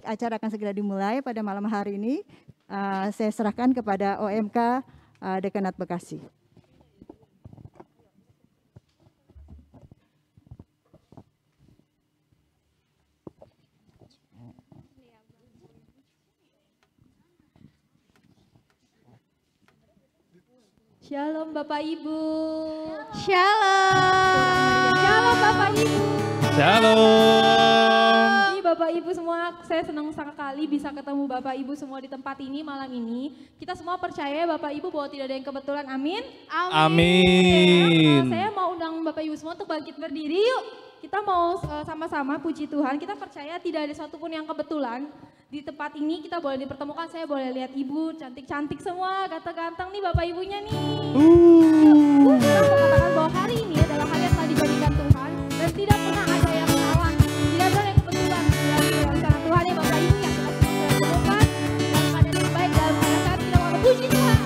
acara akan segera dimulai pada malam hari ini. Saya serahkan kepada OMK Dekanat Bekasi. Shalom Bapak Ibu. Shalom. Shalom Bapak Ibu. Shalom. Ini Bapak Ibu semua, saya senang sekali bisa ketemu Bapak Ibu semua di tempat ini malam ini. Kita semua percaya Bapak Ibu bahwa tidak ada yang kebetulan. Amin. Amin. Saya mau undang Bapak Ibu semua untuk bangkit berdiri yuk. Kita mau sama-sama puji Tuhan. Kita percaya tidak ada satupun yang kebetulan. Di tempat ini kita boleh dipertemukan, saya boleh lihat ibu cantik-cantik semua, ganteng-ganteng nih Bapak Ibunya nih. Kita mengatakan bahwa hari ini adalah hari yang telah dijadikan Tuhan dan tidak pernah ada yang salah, tidak ada yang kebetulan. Tidak rencana Tuhan ya Bapak Ibu yang kita semua sudah temukan dalam keadaan yang baik, dalam keadaan saat kita mau puji Tuhan.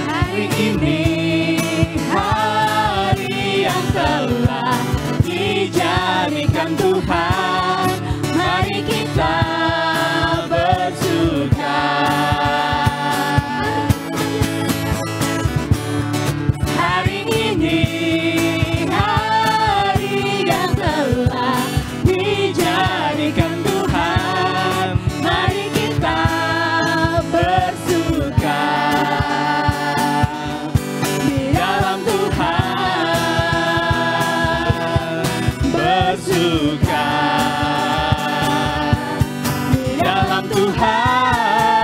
Hari ini hari yang telah dijadikan Tuhan, mari kita bersuka. Hari ini hari yang telah dijadikan Tuhan, mari kita bersuka. Bersuka di dalam Tuhan,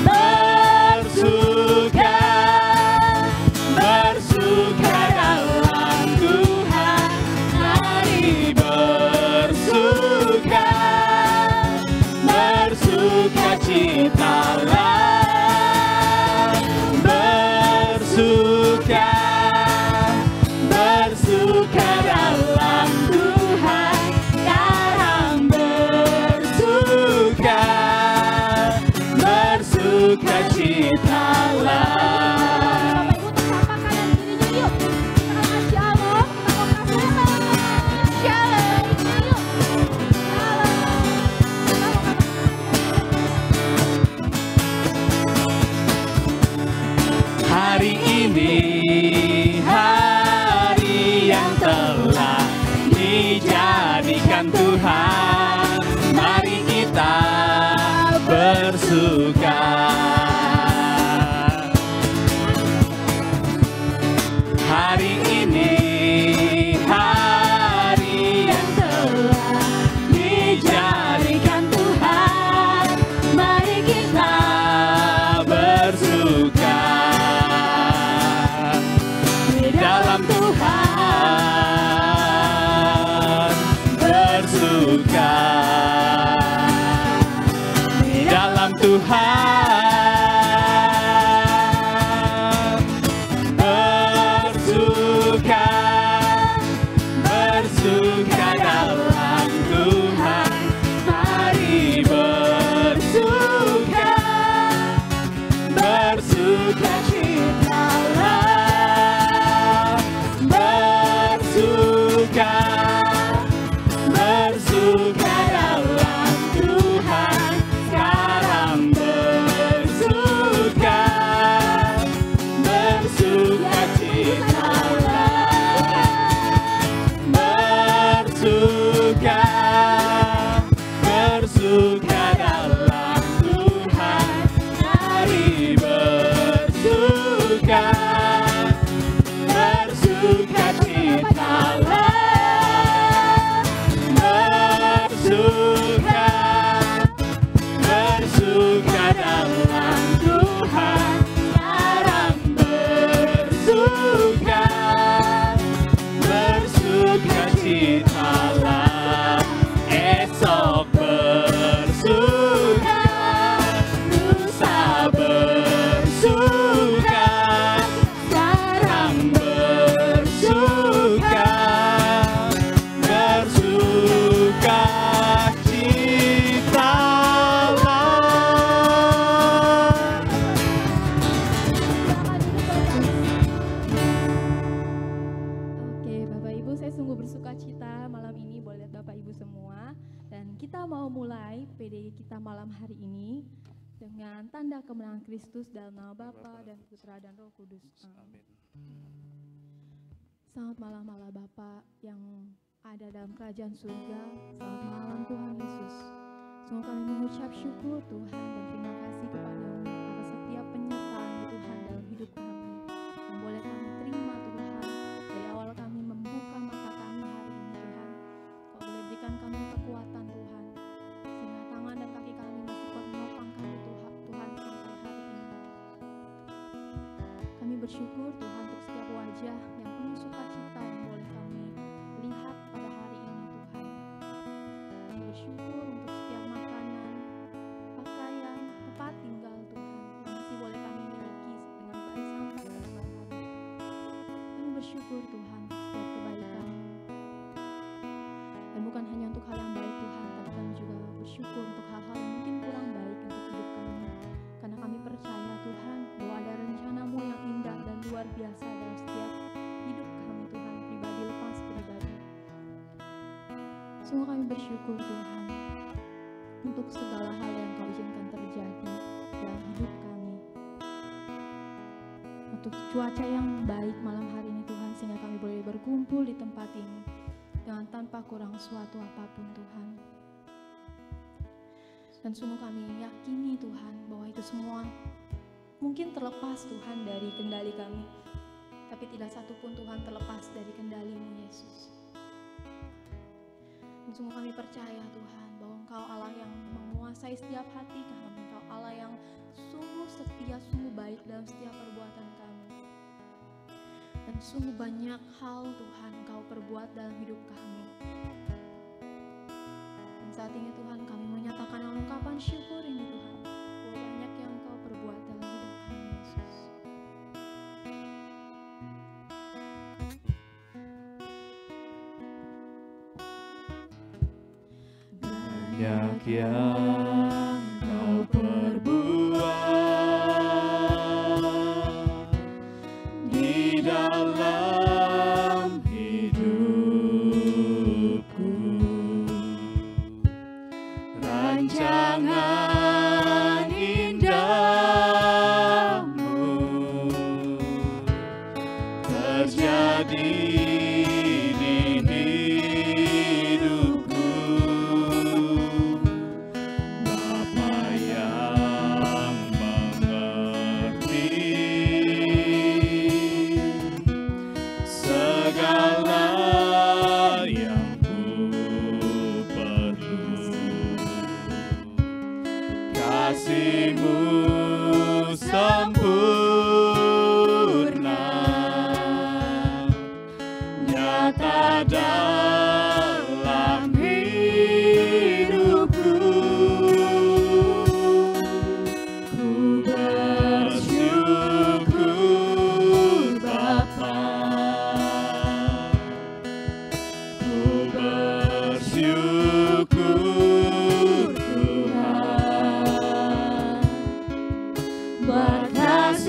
bersuka, bersuka dalam Tuhan, mari bersuka, bersuka citalah, bersuka. Bersuka dalam Tuhan, sekarang bersuka, bersuka citalah. Bapak Ibu tersamakan dirinya yuk. Kita shalom, kita mau shalom. Shalom, yuk. Hari ini hari yang telah dijadikan Tuhan, mari kita bersuka. Hari ini hari yang telah dijadikan Tuhan, mari kita bersuka. Di dalam Tuhan, bersuka. Di dalam Tuhan, bersuka, bersuka dalam Tuhan, mari bersuka, bersuka citalah, bersuka, bersuka dalam Tuhan, sekarang bersuka, bersuka citalah, bersuka, bersuka dalam Tuhan, mari bersuka. pada malam hari ini dengan tanda kemenangan Kristus dalam nama Bapa dan Putra dan Roh Kudus. Amin. Selamat malam Allah Bapa yang ada dalam kerajaan surga. Selamat malam Tuhan Yesus. Sungguh kami mengucap syukur Tuhan dan terima kasih kepada-Mu atas setiap penyertaan Tuhan dalam hidup kami. Yang boleh kami terima Tuhan dari awal kami membuka mata kami hari ini Tuhan. Kau boleh berikan kami kekuatan Tuhan, sehingga tangan dan kaki kami masih kuat menopang kami Tuhan sampai hari ini. Kami bersyukur Tuhan untuk setiap wajah yang penuh sukacita yang boleh kami lihat pada hari ini Tuhan. Kami bersyukur untuk setiap makanan, pakaian, tempat tinggal Tuhan yang masih boleh kami miliki dengan baik sampai esok hari. Kami bersyukur Tuhan untuk setiap kebaikan. Dan bukan hanya untuk hal yang baik Tuhan, tapi kami juga bersyukur untuk hal-hal yang mungkin kurang baik untuk hidup kami. Karena kami percaya Tuhan bahwa ada rencana-Mu yang indah dan luar biasa dalam setiap hidup kami Tuhan, pribadi lepas pribadi. Sungguh kami bersyukur Tuhan untuk segala hal yang Kau izinkan terjadi dalam hidup kami. Untuk cuaca yang baik malam hari ini Tuhan, sehingga kami boleh berkumpul di tempat ini dengan tanpa kurang suatu apapun Tuhan. Dan sungguh kami yakini Tuhan bahwa itu semua mungkin terlepas Tuhan dari kendali kami, tapi tidak satu pun Tuhan terlepas dari kendali-Mu Yesus. Dan sungguh kami percaya Tuhan bahwa Engkau Allah yang menguasai setiap hati kami, Engkau Allah yang sungguh setia, sungguh baik dalam setiap perbuatan kami. Dan sungguh banyak hal Tuhan Engkau perbuat dalam hidup kami. Dan saat ini Tuhan kami menyatakan ungkapan syukur ini Tuhan, bahwa banyak yang Engkau perbuat dalam hidup kami Yesus. Banyak yang Kau perbuat di dalam hidupku. Rancangan indahmu terjadi di hidupku. Bapa yang mengerti segala yang ku perlu. Kasih-Mu sempurna, nyata dalam hidupku. Ku bersyukur Bapa, ku bersyukur Tuhan, buat kasih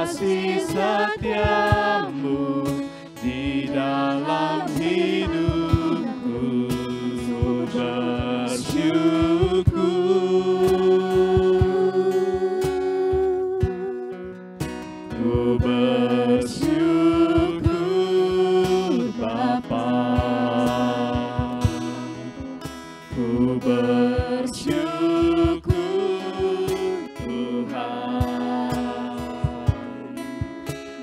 kasih setiamu di dalam hidupku, ku bersyukur Bapa, ku bersyukur Tuhan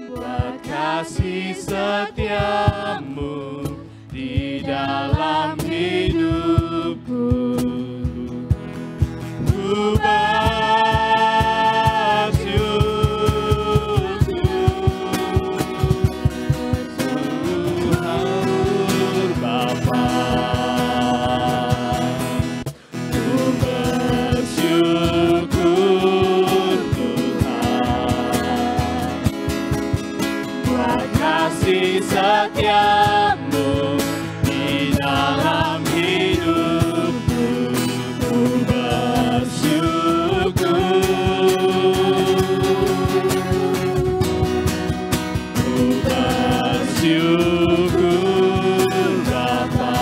buat kasih setiamu di dalam hidupku. Ku bersyukur Bapa, ku bersyukur Tuhan buat kasih setiamu di dalam hidupku. Ku bersyukur Bapa,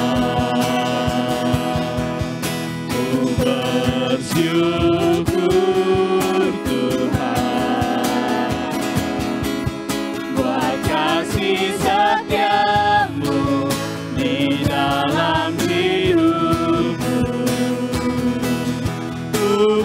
ku bersyukur Tuhan buat kasih setiamu di dalam hidupku. Ku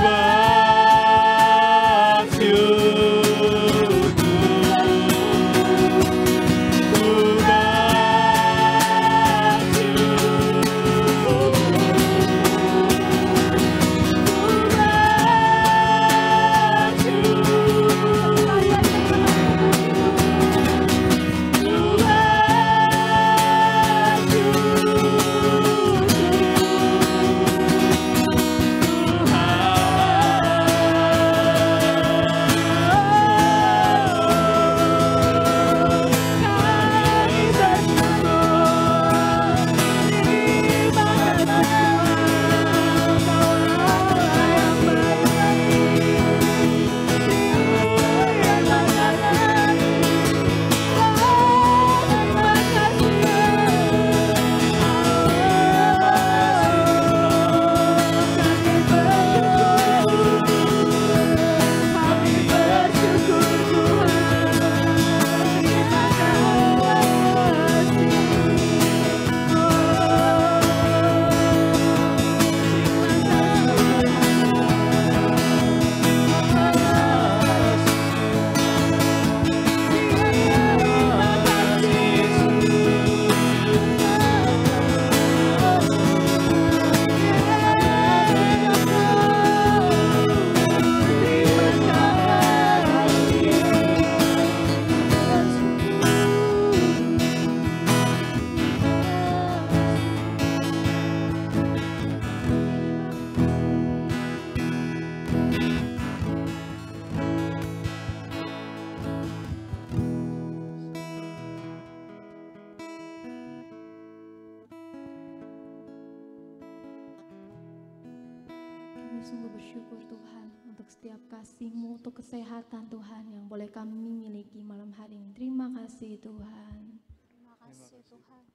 Kami sungguh bersyukur Tuhan untuk setiap kasih-Mu, untuk kesehatan Tuhan yang boleh kami miliki malam hari ini. Terima kasih Tuhan. Terima kasih Tuhan.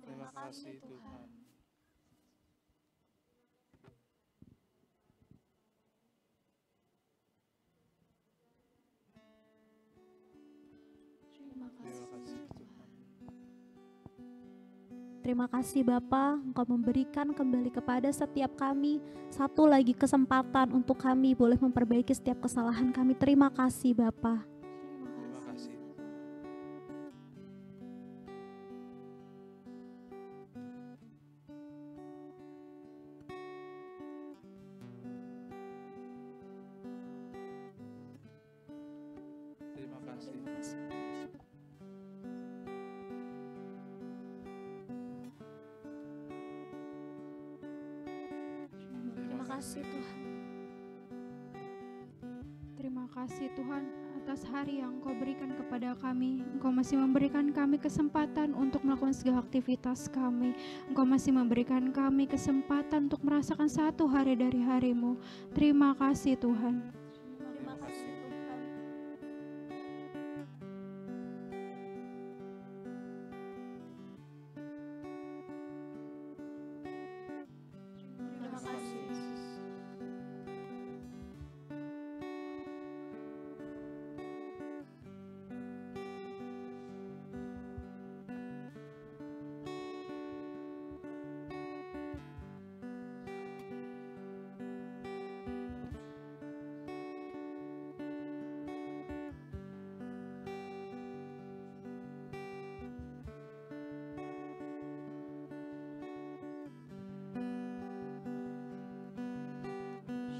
Terima kasih Tuhan. Terima kasih Bapa, Engkau memberikan kembali kepada setiap kami satu lagi kesempatan untuk kami boleh memperbaiki setiap kesalahan kami. Terima kasih Bapa. Terima kasih. Terima kasih. Terima kasih Tuhan. Terima kasih Tuhan atas hari yang Engkau berikan kepada kami. Engkau masih memberikan kami kesempatan untuk melakukan segala aktivitas kami. Engkau masih memberikan kami kesempatan untuk merasakan satu hari dari hari-Mu. Terima kasih Tuhan. Terima kasih Tuhan. Terima kasih.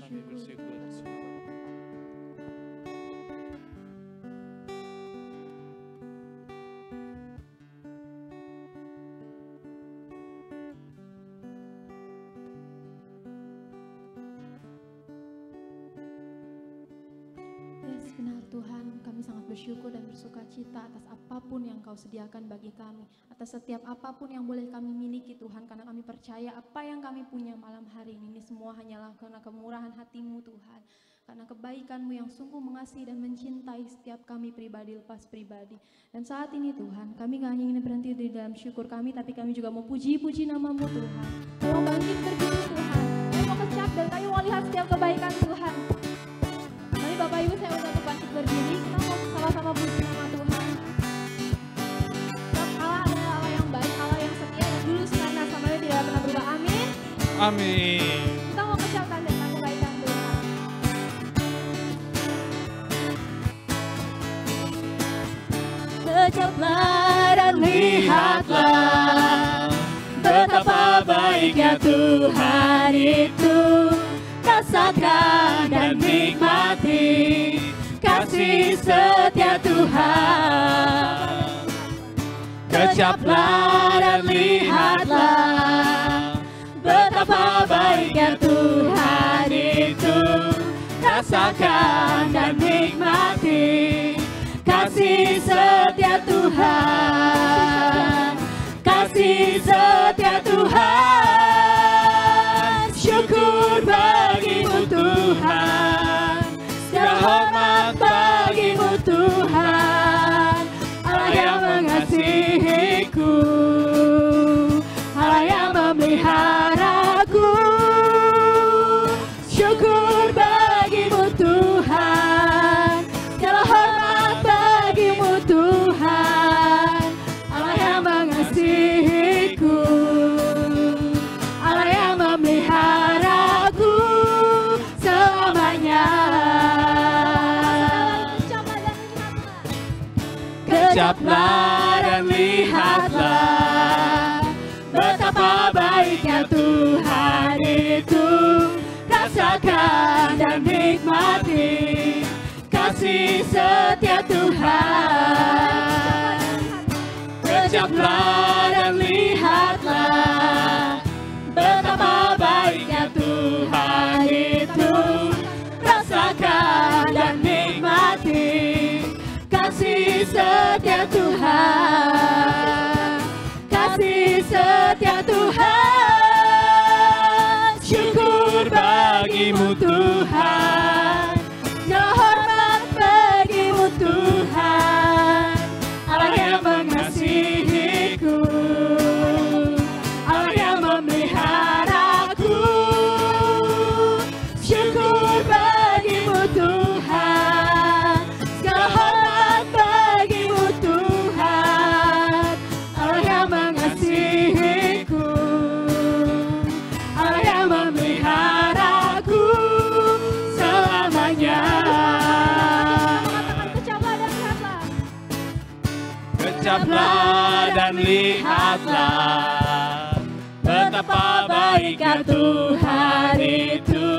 Kami bersyukur. Yes, benar Tuhan, kami sangat bersyukur dan bersuka cita atas apapun yang Kau sediakan bagi kami, atas setiap apapun yang boleh kami miliki Tuhan, karena kami percaya apa yang kami punya malam hari ini semua hanyalah karena kemurahan hati-Mu Tuhan, karena kebaikan-Mu yang sungguh mengasihi dan mencintai setiap kami pribadi lepas pribadi. Dan saat ini Tuhan, kami gak hanya ingin berhenti di dalam syukur kami, tapi kami juga mau puji-puji nama-Mu Tuhan. Kami mau bangkit berdiri Tuhan, kami mau kecap dan kami mau lihat setiap kebaikan Tuhan. Mari Bapak Ibu saya undang untuk bangkit berdiri, kita mau sama-sama puji nama Tuhan. Sebab Allah adalah Allah yang baik, Allah yang setia, dan dulu sekarang dan selamanya tidak pernah berubah. Amin. Amin. Kita mau kecapkan tentang kebaikan Tuhan. Kecaplah dan lihatlah betapa baiknya Tuhan itu. Rasakan dan nikmati kasih setia Tuhan. Kecaplah dan lihatlah betapa baiknya Tuhan itu. Rasakan dan nikmati kasih setia Tuhan. Kasih setia Tuhan. Syukur bagimu Tuhan, segala hormat bagimu Tuhan. Allah yang mengasihiku, Allah yang memeliharaku. Syukur bagimu Tuhan, segala hormat bagimu Tuhan. Allah yang mengasihiku, Allah yang memeliharaku selamanya. Kecaplah dan lihatlah betapa baiknya Tuhan itu. Rasakan dan nikmati kasih setia Tuhan. Kecaplah dan lihatlah betapa baiknya Tuhan itu. Rasakan dan nikmati kasih setia Tuhan. Kasih setia Tuhan. Syukur bagimu Tuhan, segala hormat bagimu Tuhan. Allah yang mengasihiku, Allah yang memeliharaku. Syukur bagimu Tuhan, segala hormat bagimu Tuhan. Allah yang mengasihiku, Allah yang memeliharaku selamanya. Kecaplah dan lihatlah betapa baiknya Tuhan itu.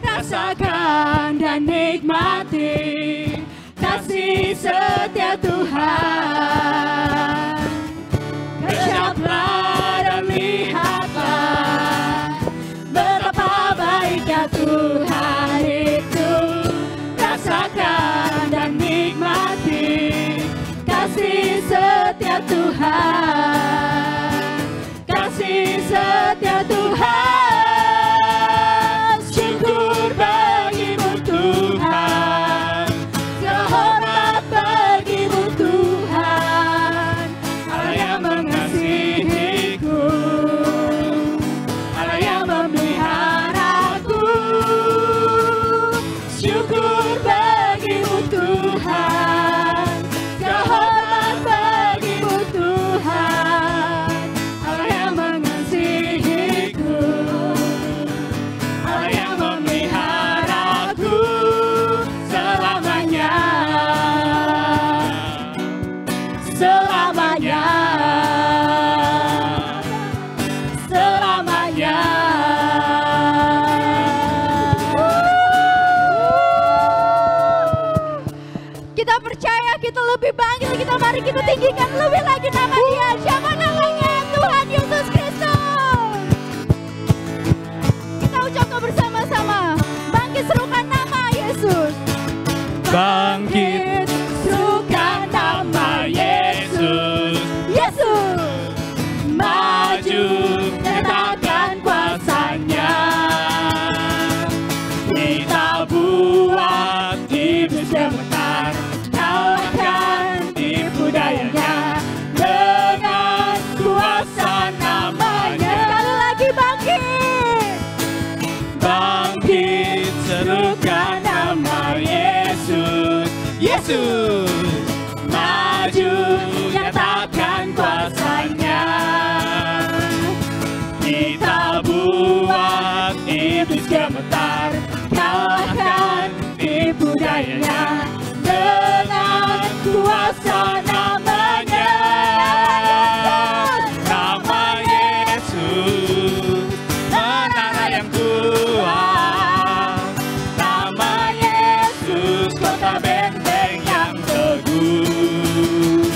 Rasakan dan nikmati kasih setia Tuhan. Kecaplah dan lihatlah betapa baiknya Tuhan itu. Rasakan dan nikmati Kita percaya, kita lebih bangkit, kita mari kita tinggikan lebih lagi nama Dia. Siapa namanya? Tuhan Yesus Kristus. Kita ucapkan bersama-sama, bangkit serukan nama Yesus. Bangkit, serukan nama Yesus. Yesus. Maju, nyatakan kuasa-Nya. Kita buat iblis gemetar, kalahkan tipu dayanya dengan kuasa namanya. Sekali lagi bangkit. Bangkit, serukan nama Yesus. Yesus, maju, nyatakan kuasa-Nya. Kita buat iblis gemetar, kalahkan tipu dayanya dengan kuasa namanya. Nama Yesus, menara yang kuat. Nama Yesus, kota benteng yang teguh.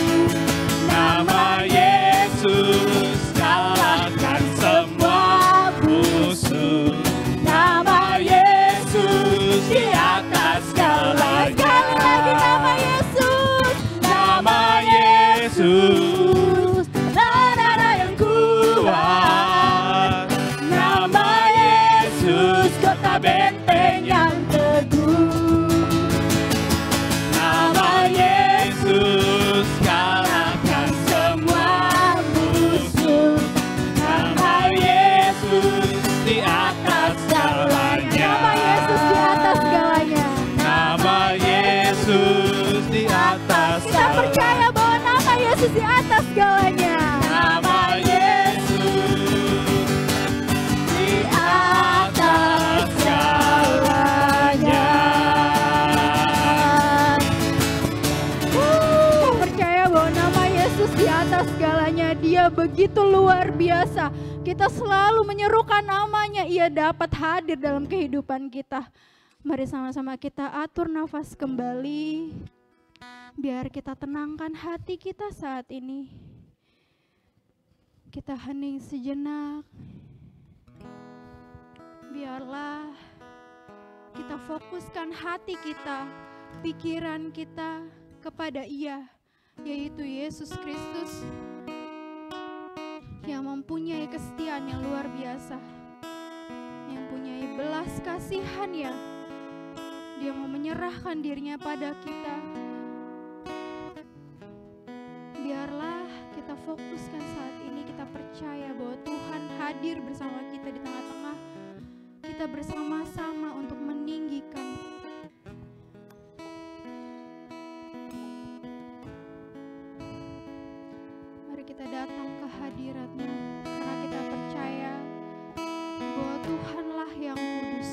Nama Yesus, kalahkan semua musuh. Nama Yesus, di atas segalanya. Sekali lagi nama Yesus. Nama Yesus, menara yang kuat. Nama Yesus, kota benteng yang teguh. Nama Yesus, kalahkan semua musuh. Nama Yesus, di atas segalanya. Nama Yesus di atas segalanya. Nama Yesus, di atas Kita segalanya. percaya bahwa nama Yesus di atas segalanya. Nama Yesus, di atas segalanya. Kita percaya bahwa nama Yesus di atas segalanya. Dia begitu luar biasa. Kita selalu menyerukan namanya. Ia dapat hadir dalam kehidupan kita. Mari sama-sama kita atur nafas kembali. Biar kita tenangkan hati kita saat ini. Kita hening sejenak. Biarlah kita fokuskan hati kita, pikiran kita kepada Ia, yaitu Yesus Kristus yang mempunyai kesetiaan yang luar biasa, yang mempunyai belas kasihan ya. Dia mau menyerahkan dirinya pada kita. Biarlah kita fokuskan saat ini, kita percaya bahwa Tuhan hadir bersama kita di tengah-tengah. Kita bersama-sama untuk meninggikan kita datang ke hadirat-Nya karena kita percaya bahwa Tuhanlah yang kudus.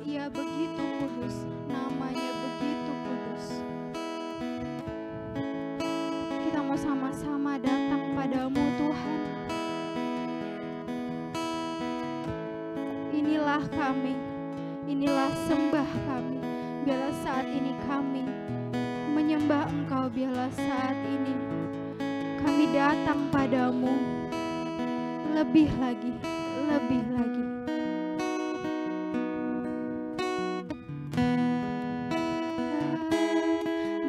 Ia begitu kudus, namanya begitu kudus. Kita mau sama-sama datang padamu Tuhan. Inilah kami, inilah sembah kami. Biarlah saat ini kami menyembah Engkau, biarlah saat ini kami datang padamu lebih lagi, lebih lagi.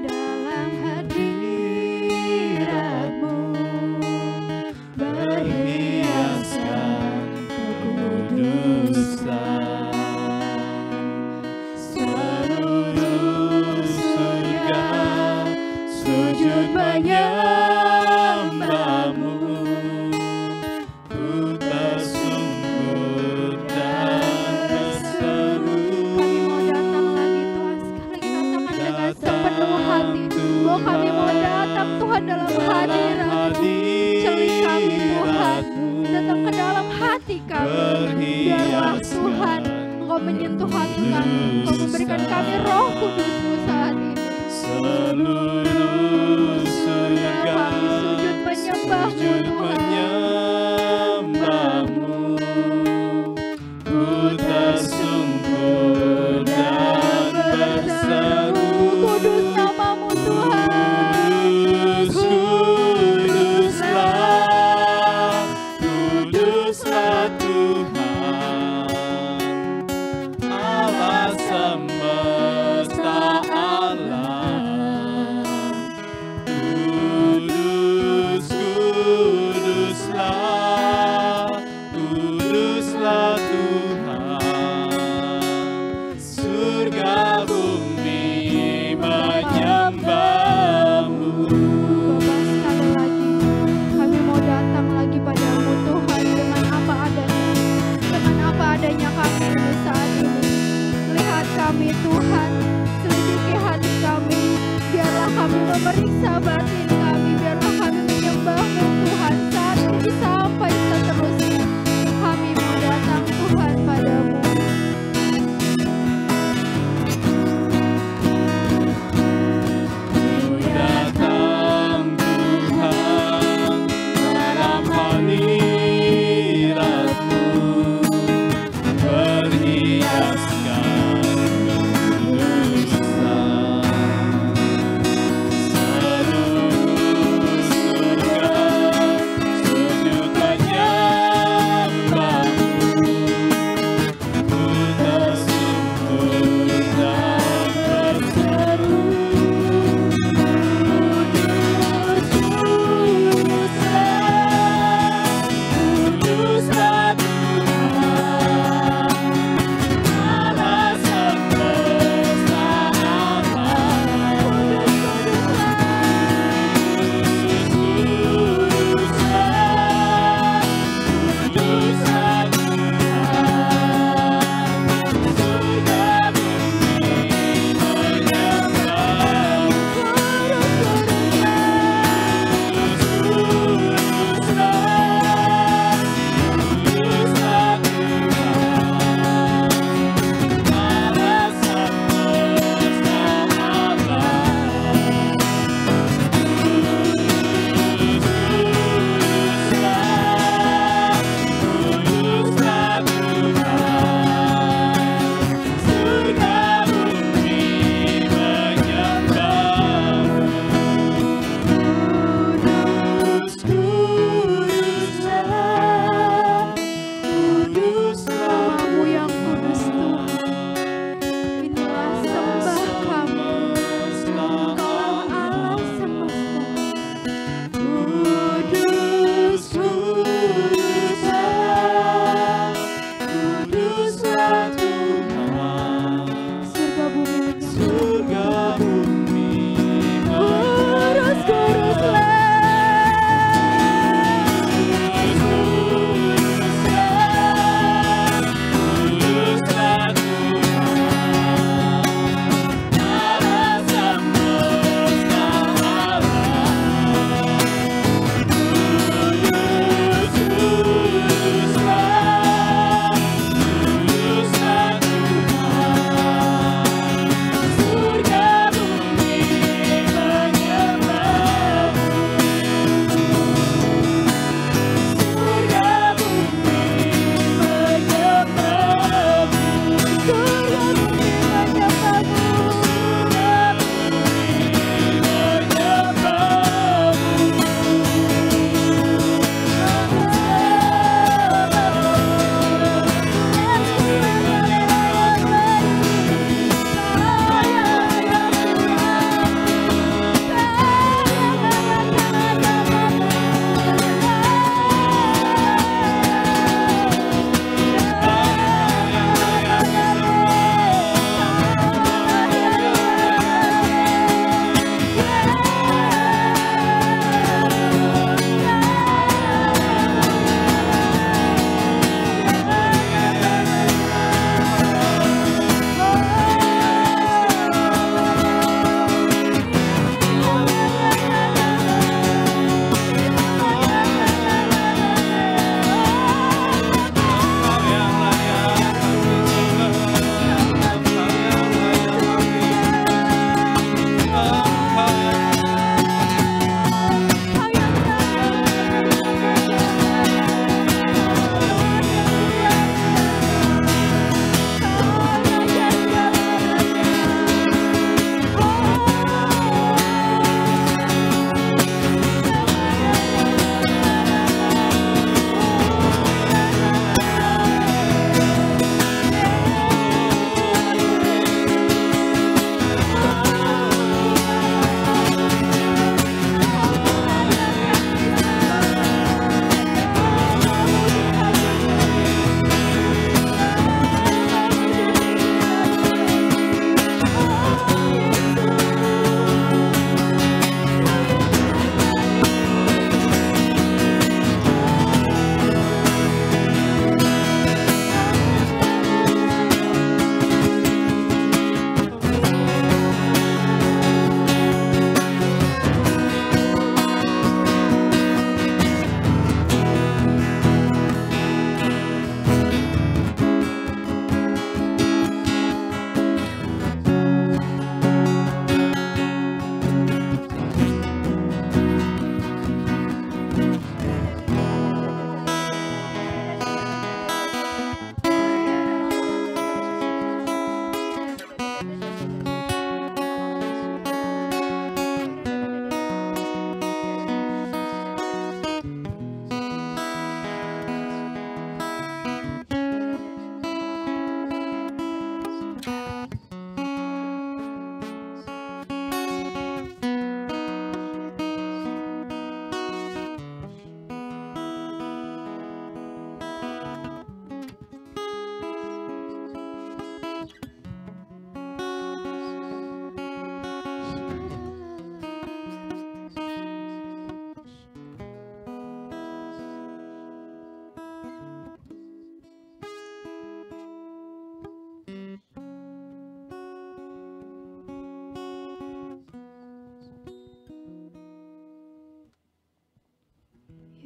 Dalam hadirat-Mu berhiaskan kekudusan. Seluruh surga sujud menyembah-Mu. Ku tersungkur dan berseru. Kami mau datang lagi Tuhan, sekali lagi katakan dengan sepenuh hati bahwa kami mau datang Tuhan dalam hadirat-Mu. Celik kami Tuhan, datang ke dalam hati kami. Biarlah Tuhan Engkau menyentuh hati kami, Engkau memberikan kami Roh Kudus-Mu saat ini. Seluruh surga Kami sujud menyembah-Mu sujud Tuhan. menyembah-Mu. Ku tersungkur dan berseru. Kudus nama mengasah batin kami. Biarlah kami menyembah-Mu Tuhan saat ini sampai seterusnya. Kami mau datang Tuhan padamu. Ku datang Tuhan dalam hadirat-Mu, berhiaskan ketulusan. Seluruh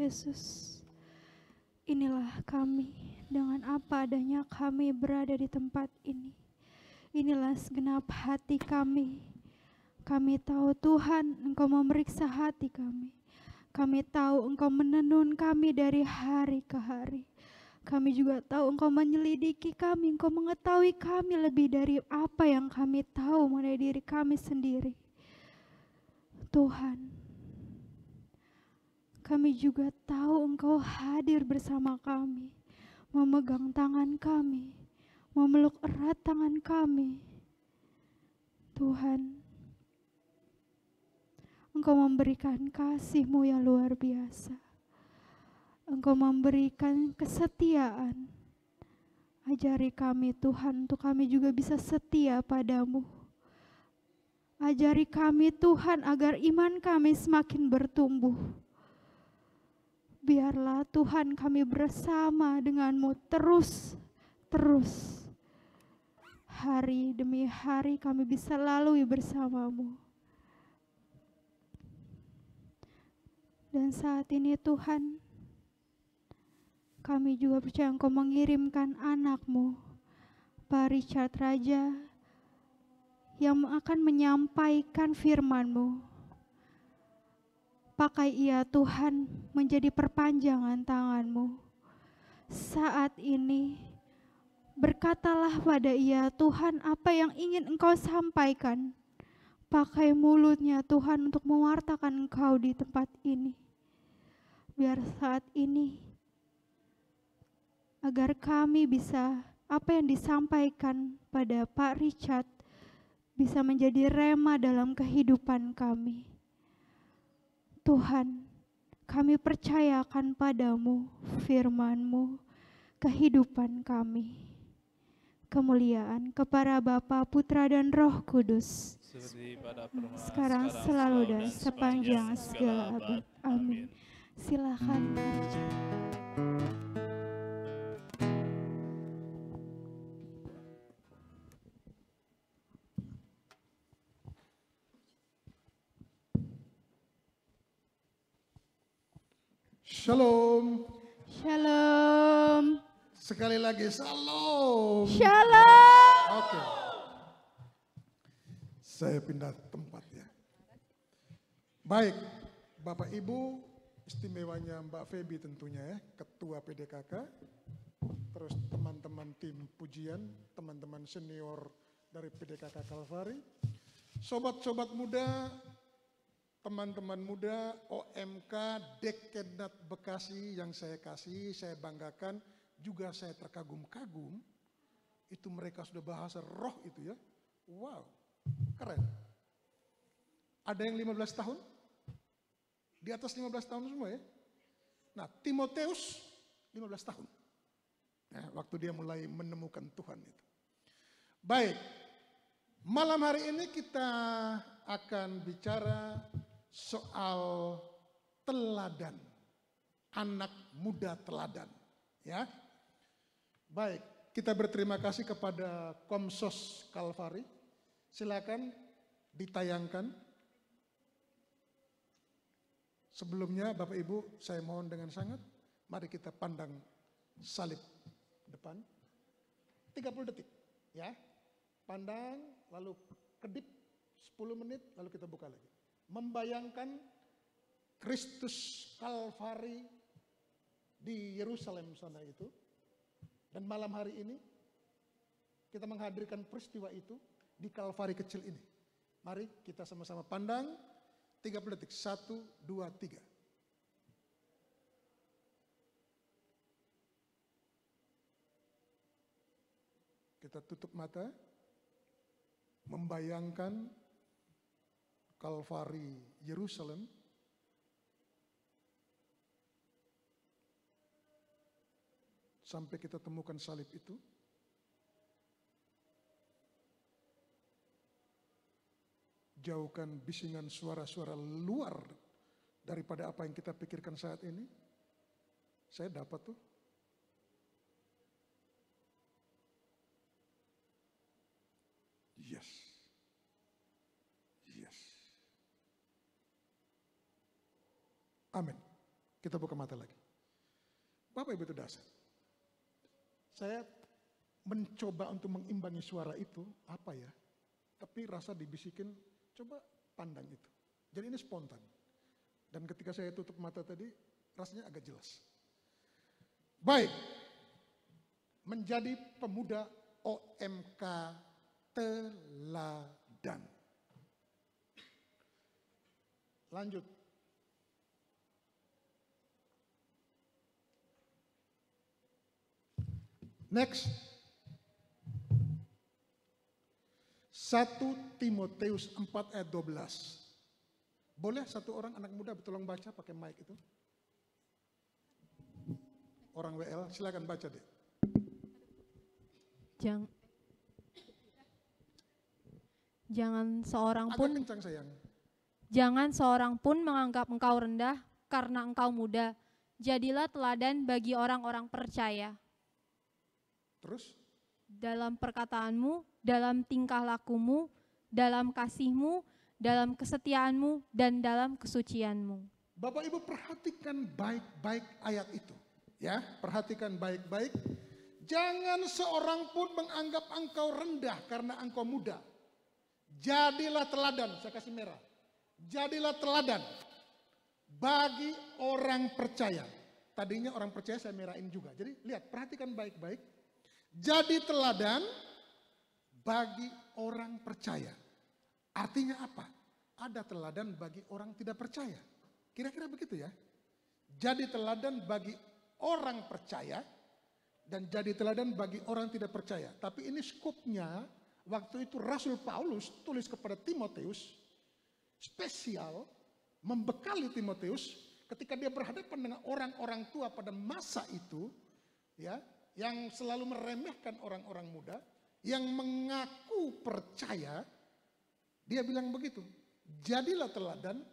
Yesus, inilah kami, dengan apa adanya kami berada di tempat ini. Inilah segenap hati kami. Kami tahu Tuhan, Engkau memeriksa hati kami. Kami tahu Engkau menenun kami dari hari ke hari. Kami juga tahu Engkau menyelidiki kami, Engkau mengetahui kami lebih dari apa yang kami tahu mengenai diri kami sendiri. Tuhan, kami juga tahu Engkau hadir bersama kami, memegang tangan kami, memeluk erat tangan kami. Tuhan, Engkau memberikan kasih-Mu yang luar biasa. Engkau memberikan kesetiaan. Ajari kami Tuhan, untuk kami juga bisa setia padamu. Ajari kami Tuhan, agar iman kami semakin bertumbuh. Biarlah Tuhan kami bersama dengan-Mu terus. Hari demi hari kami bisa lalui bersama-Mu. Dan saat ini Tuhan, kami juga percaya Engkau mengirimkan anak-Mu, Pak Richard Raja, yang akan menyampaikan firman-Mu. Pakai ia Tuhan menjadi perpanjangan tangan-Mu. Saat ini, berkatalah pada ia Tuhan apa yang ingin Engkau sampaikan. Pakai mulutnya Tuhan untuk mewartakan Engkau di tempat ini. Biar saat ini, agar kami bisa, apa yang disampaikan pada Pak Richard, bisa menjadi rema dalam kehidupan kami. Tuhan, kami percayakan padamu firman-Mu, kehidupan kami. Kemuliaan kepada Bapa, Putra, dan Roh Kudus, seperti pada permulaan, sekarang selalu dan sepanjang segala abad. Amin. Silakan Pak Richard. Shalom. Shalom. Sekali lagi shalom. Shalom. Oke. Saya pindah tempat ya. Baik, Bapak Ibu, istimewanya Mbak Feby tentunya ya, Ketua PDKK, terus teman-teman tim pujian, teman-teman senior dari PDKK Kalvari, sobat-sobat muda, teman-teman muda OMK Dekenat Bekasi yang saya kasih, saya banggakan, juga saya terkagum-kagum. Itu mereka sudah bahasa roh itu ya. Wow, keren. Ada yang 15 tahun? Di atas 15 tahun semua ya. Nah, Timoteus 15 tahun. Nah, waktu dia mulai menemukan Tuhan itu. Baik, malam hari ini kita akan bicara soal teladan, anak muda teladan, ya. Baik, kita berterima kasih kepada Komsos Kalvari. Silakan ditayangkan. Sebelumnya Bapak Ibu, saya mohon dengan sangat, mari kita pandang salib depan. 30 detik, ya. Pandang, lalu kedip 10 menit, lalu kita buka lagi. Membayangkan Kristus Kalvari di Yerusalem sana itu. Dan malam hari ini kita menghadirkan peristiwa itu di Kalvari kecil ini. Mari kita sama-sama pandang 30 detik. 1, 2, 3. Kita tutup mata. Membayangkan Kalvari Yerusalem, sampai kita temukan salib itu. Jauhkan bisingan suara-suara luar daripada apa yang kita pikirkan saat ini. Saya dapat tuh. Yes. Yes. Amin. Kita buka mata lagi. Bapak Ibu itu dasar. Saya mencoba untuk mengimbangi suara itu, apa ya? Tapi rasa dibisikin, coba pandang itu. Jadi ini spontan. Dan ketika saya tutup mata tadi, rasanya agak jelas. Baik, menjadi pemuda OMK teladan. Lanjut. Next. 1 Timotius 4 ayat 12. Boleh satu orang anak muda tolong baca pakai mic itu? Orang WL, silakan baca deh. Jangan seorang Agak pun kencang sayang. Jangan seorang pun menganggap engkau rendah karena engkau muda. Jadilah teladan bagi orang-orang percaya. Terus? Dalam perkataanmu, dalam tingkah lakumu, dalam kasihmu, dalam kesetiaanmu, dan dalam kesucianmu. Bapak Ibu perhatikan baik-baik ayat itu. Ya, perhatikan baik-baik. Jangan seorang pun menganggap engkau rendah karena engkau muda. Jadilah teladan, saya kasih merah. Jadilah teladan bagi orang percaya. Tadinya orang percaya saya merahin juga. Jadi lihat, perhatikan baik-baik. Jadi teladan bagi orang percaya. Artinya apa? Ada teladan bagi orang tidak percaya. Kira-kira begitu ya. Jadi teladan bagi orang percaya dan jadi teladan bagi orang tidak percaya. Tapi ini skupnya waktu itu Rasul Paulus tulis kepada Timotius spesial membekali Timotius ketika dia berhadapan dengan orang-orang tua pada masa itu, ya, yang selalu meremehkan orang-orang muda, yang mengaku percaya. Dia bilang begitu, jadilah teladan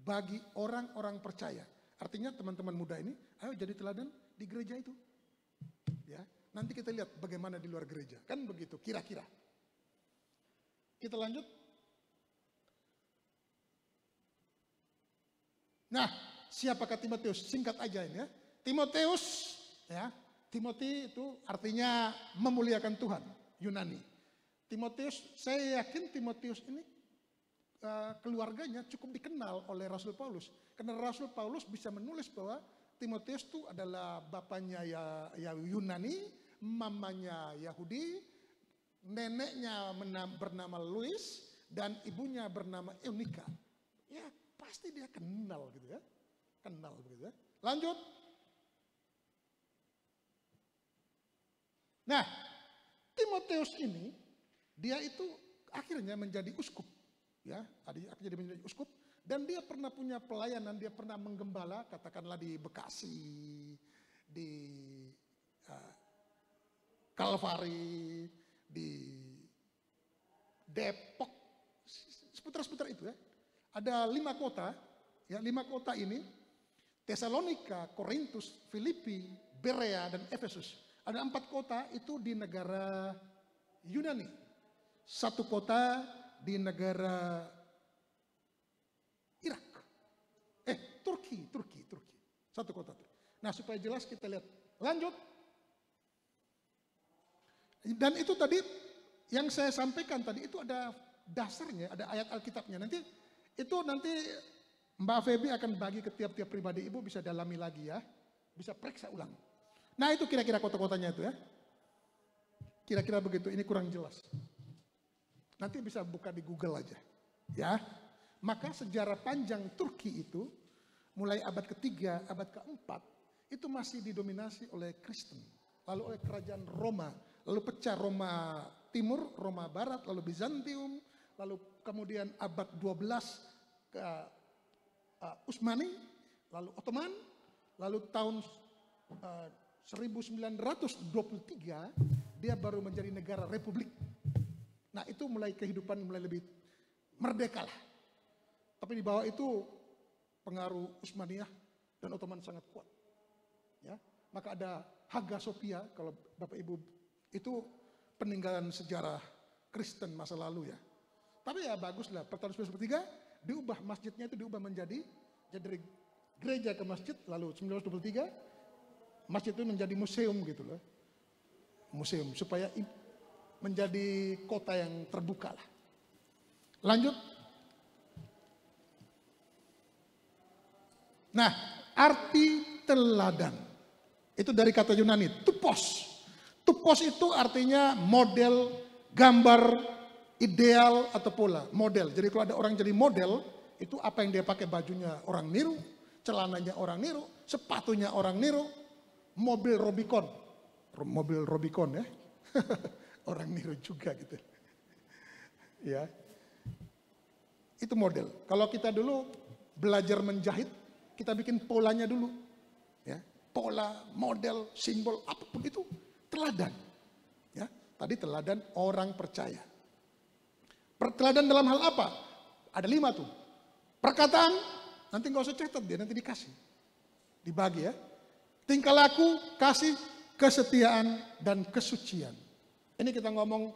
bagi orang-orang percaya. Artinya teman-teman muda ini, ayo jadi teladan di gereja itu. Ya, nanti kita lihat bagaimana di luar gereja, kan begitu kira-kira. Kita lanjut. Nah, siapakah Timotius? Singkat aja ini ya. Timotius, ya, Timothy itu artinya memuliakan Tuhan, Yunani. Timotius, saya yakin Timotius ini keluarganya cukup dikenal oleh Rasul Paulus. Karena Rasul Paulus bisa menulis bahwa Timotius itu adalah bapaknya ya Yunani, mamanya Yahudi, neneknya bernama Louis, dan ibunya bernama Eunika. Ya pasti dia kenal gitu ya. Kenal begitu ya. Lanjut. Nah, Timotius ini dia itu akhirnya menjadi uskup, ya, akhirnya menjadi uskup, dan dia pernah punya pelayanan, dia pernah menggembala, katakanlah di Bekasi, di Kalvari, di Depok, seputar-seputar itu ya. Ada 5 kota, ya 5 kota ini, Tesalonika, Korintus, Filipi, Berea, dan Efesus. Ada 4 kota itu di negara Yunani. 1 kota di negara Irak. Turki. 1 kota. Nah, supaya jelas kita lihat. Lanjut. Dan itu tadi yang saya sampaikan tadi itu ada dasarnya, ada ayat Alkitabnya. Nanti Mbak Feby akan bagi ke tiap-tiap pribadi, Ibu bisa dalami lagi ya. Bisa periksa ulang. Nah, itu kira-kira kota-kotanya itu ya. Kira-kira begitu, ini kurang jelas. Nanti bisa buka di Google aja. Ya. Maka sejarah panjang Turki itu mulai abad ke-3, abad ke-4 itu masih didominasi oleh Kristen, lalu oleh kerajaan Roma, lalu pecah Roma Timur, Roma Barat, lalu Bizantium, lalu kemudian abad 12 ke Utsmani, lalu Ottoman, lalu tahun 1923 dia baru menjadi negara republik. Nah, itu mulai kehidupan mulai lebih merdeka lah. Tapi di bawah itu pengaruh Utsmaniyah dan Ottoman sangat kuat. Ya, maka ada Hagia Sophia, kalau Bapak Ibu itu peninggalan sejarah Kristen masa lalu ya. Tapi ya baguslah, pada tahun 1993 diubah masjidnya itu diubah menjadi gereja ke masjid, lalu 1923 masjid itu menjadi museum gitu loh. Museum supaya menjadi kota yang terbuka lah. Lanjut. Nah, arti teladan itu dari kata Yunani, tupos. Tupos itu artinya model, gambar, ideal atau pola, model. Jadi kalau ada orang jadi model, itu apa yang dia pakai, bajunya orang niru, celananya orang niru, sepatunya orang niru, mobil Rubicon ya. Orang niru juga gitu. Ya. Itu model. Kalau kita dulu belajar menjahit, kita bikin polanya dulu. Ya. Pola, model, simbol, apapun itu teladan. Ya. Tadi teladan orang percaya. Teladan dalam hal apa? Ada 5 tuh. Perkataan, nanti nggak usah catat dia, nanti dikasih. Dibagi ya. Tingkah laku, kasih, kesetiaan, dan kesucian. Ini kita ngomong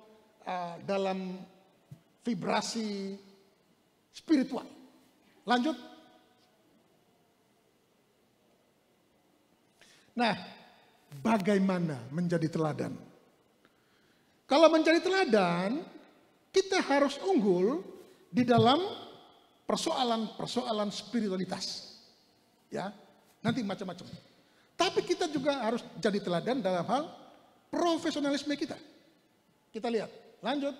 dalam vibrasi spiritual. Lanjut. Nah, bagaimana menjadi teladan? Kalau menjadi teladan, kita harus unggul di dalam persoalan spiritualitas. Ya, nanti macam-macam. Tapi kita juga harus jadi teladan dalam hal profesionalisme kita. Kita lihat, lanjut.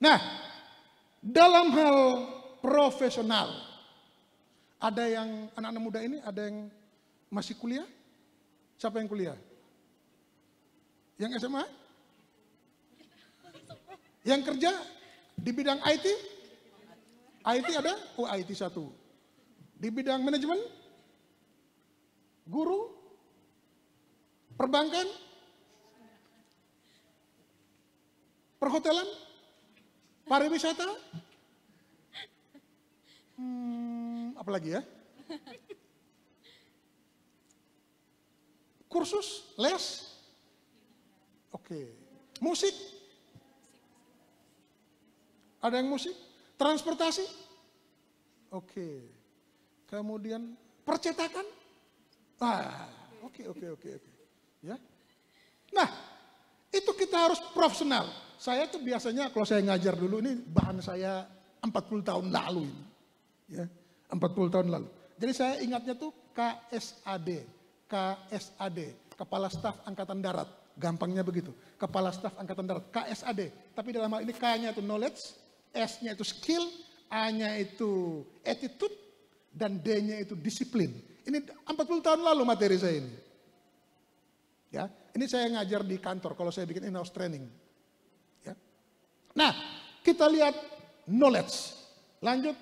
Nah, dalam hal profesional, ada yang anak-anak muda ini, ada yang masih kuliah? Siapa yang kuliah? Yang SMA? Yang kerja di bidang IT? IT ada? Oh, IT 1. Di bidang manajemen? Guru? Perbankan? Perhotelan? Pariwisata? Apalagi ya? Kursus? Les? Oke. Musik? Ada yang musik? Transportasi? Oke. Kemudian percetakan? Oke. Ya. Nah, itu kita harus profesional. Saya tuh biasanya kalau saya ngajar dulu, ini bahan saya 40 tahun lalu ini. Ya, 40 tahun lalu. Jadi saya ingatnya tuh KSAD, Kepala Staf Angkatan Darat. Gampangnya begitu. Kepala Staf Angkatan Darat, KSAD. Tapi dalam hal ini K-nya itu knowledge, S-nya itu skill, A-nya itu attitude, dan D-nya itu disiplin. Ini 40 tahun lalu materi saya ini. Ya, ini saya ngajar di kantor kalau saya bikin in-house training. Ya. Nah, kita lihat knowledge. Lanjut.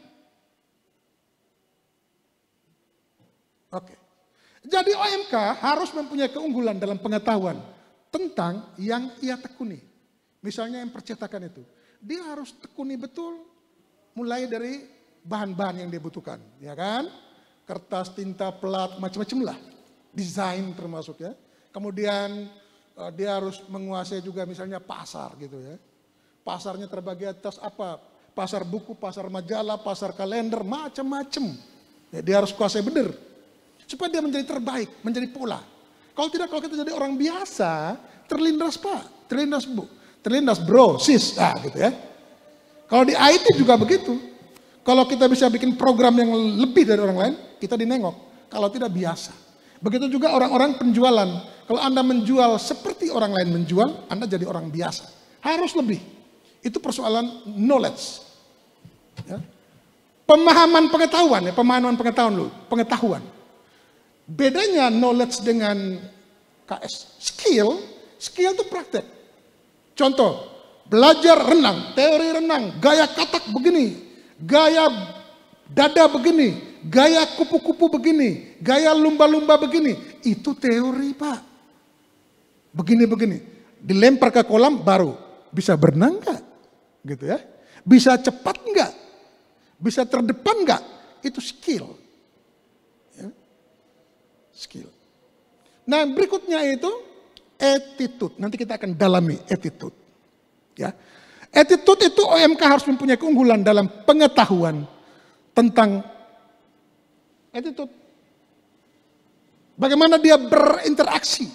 Oke. Jadi OMK harus mempunyai keunggulan dalam pengetahuan tentang yang ia tekuni. Misalnya yang percetakan itu. Dia harus tekuni betul mulai dari bahan-bahan yang dia butuhkan. Ya kan? Kertas, tinta, pelat, macam-macam lah. Desain termasuk ya. Kemudian dia harus menguasai juga misalnya pasar gitu ya. Pasarnya terbagi atas apa? Pasar buku, pasar majalah, pasar kalender, macam-macam. Ya, dia harus kuasai benar. Supaya dia menjadi terbaik, menjadi pola. Kalau tidak, kalau kita jadi orang biasa, terlindas Pak, terlindas Bu, terlindas bro, sis, gitu ya. Kalau di IT juga begitu. Kalau kita bisa bikin program yang lebih dari orang lain, kita dinengok. Kalau tidak biasa. Begitu juga orang-orang penjualan. Kalau Anda menjual seperti orang lain menjual, Anda jadi orang biasa. Harus lebih. Itu persoalan knowledge. Ya. Pemahaman pengetahuan, ya, pemahaman pengetahuan dulu, pengetahuan. Bedanya knowledge dengan KS, skill itu praktek. Contoh, belajar renang, teori renang, gaya katak begini, gaya dada begini, gaya kupu-kupu begini, gaya lumba-lumba begini. Itu teori Pak. Begini-begini. Dilempar ke kolam baru bisa berenang nggak? Gitu ya. Bisa cepat nggak? Bisa terdepan nggak? Itu skill. Ya. Skill. Nah berikutnya itu attitude. Nanti kita akan dalami attitude. Ya. Attitude itu OMK harus mempunyai keunggulan dalam pengetahuan tentang attitude. Bagaimana dia berinteraksi,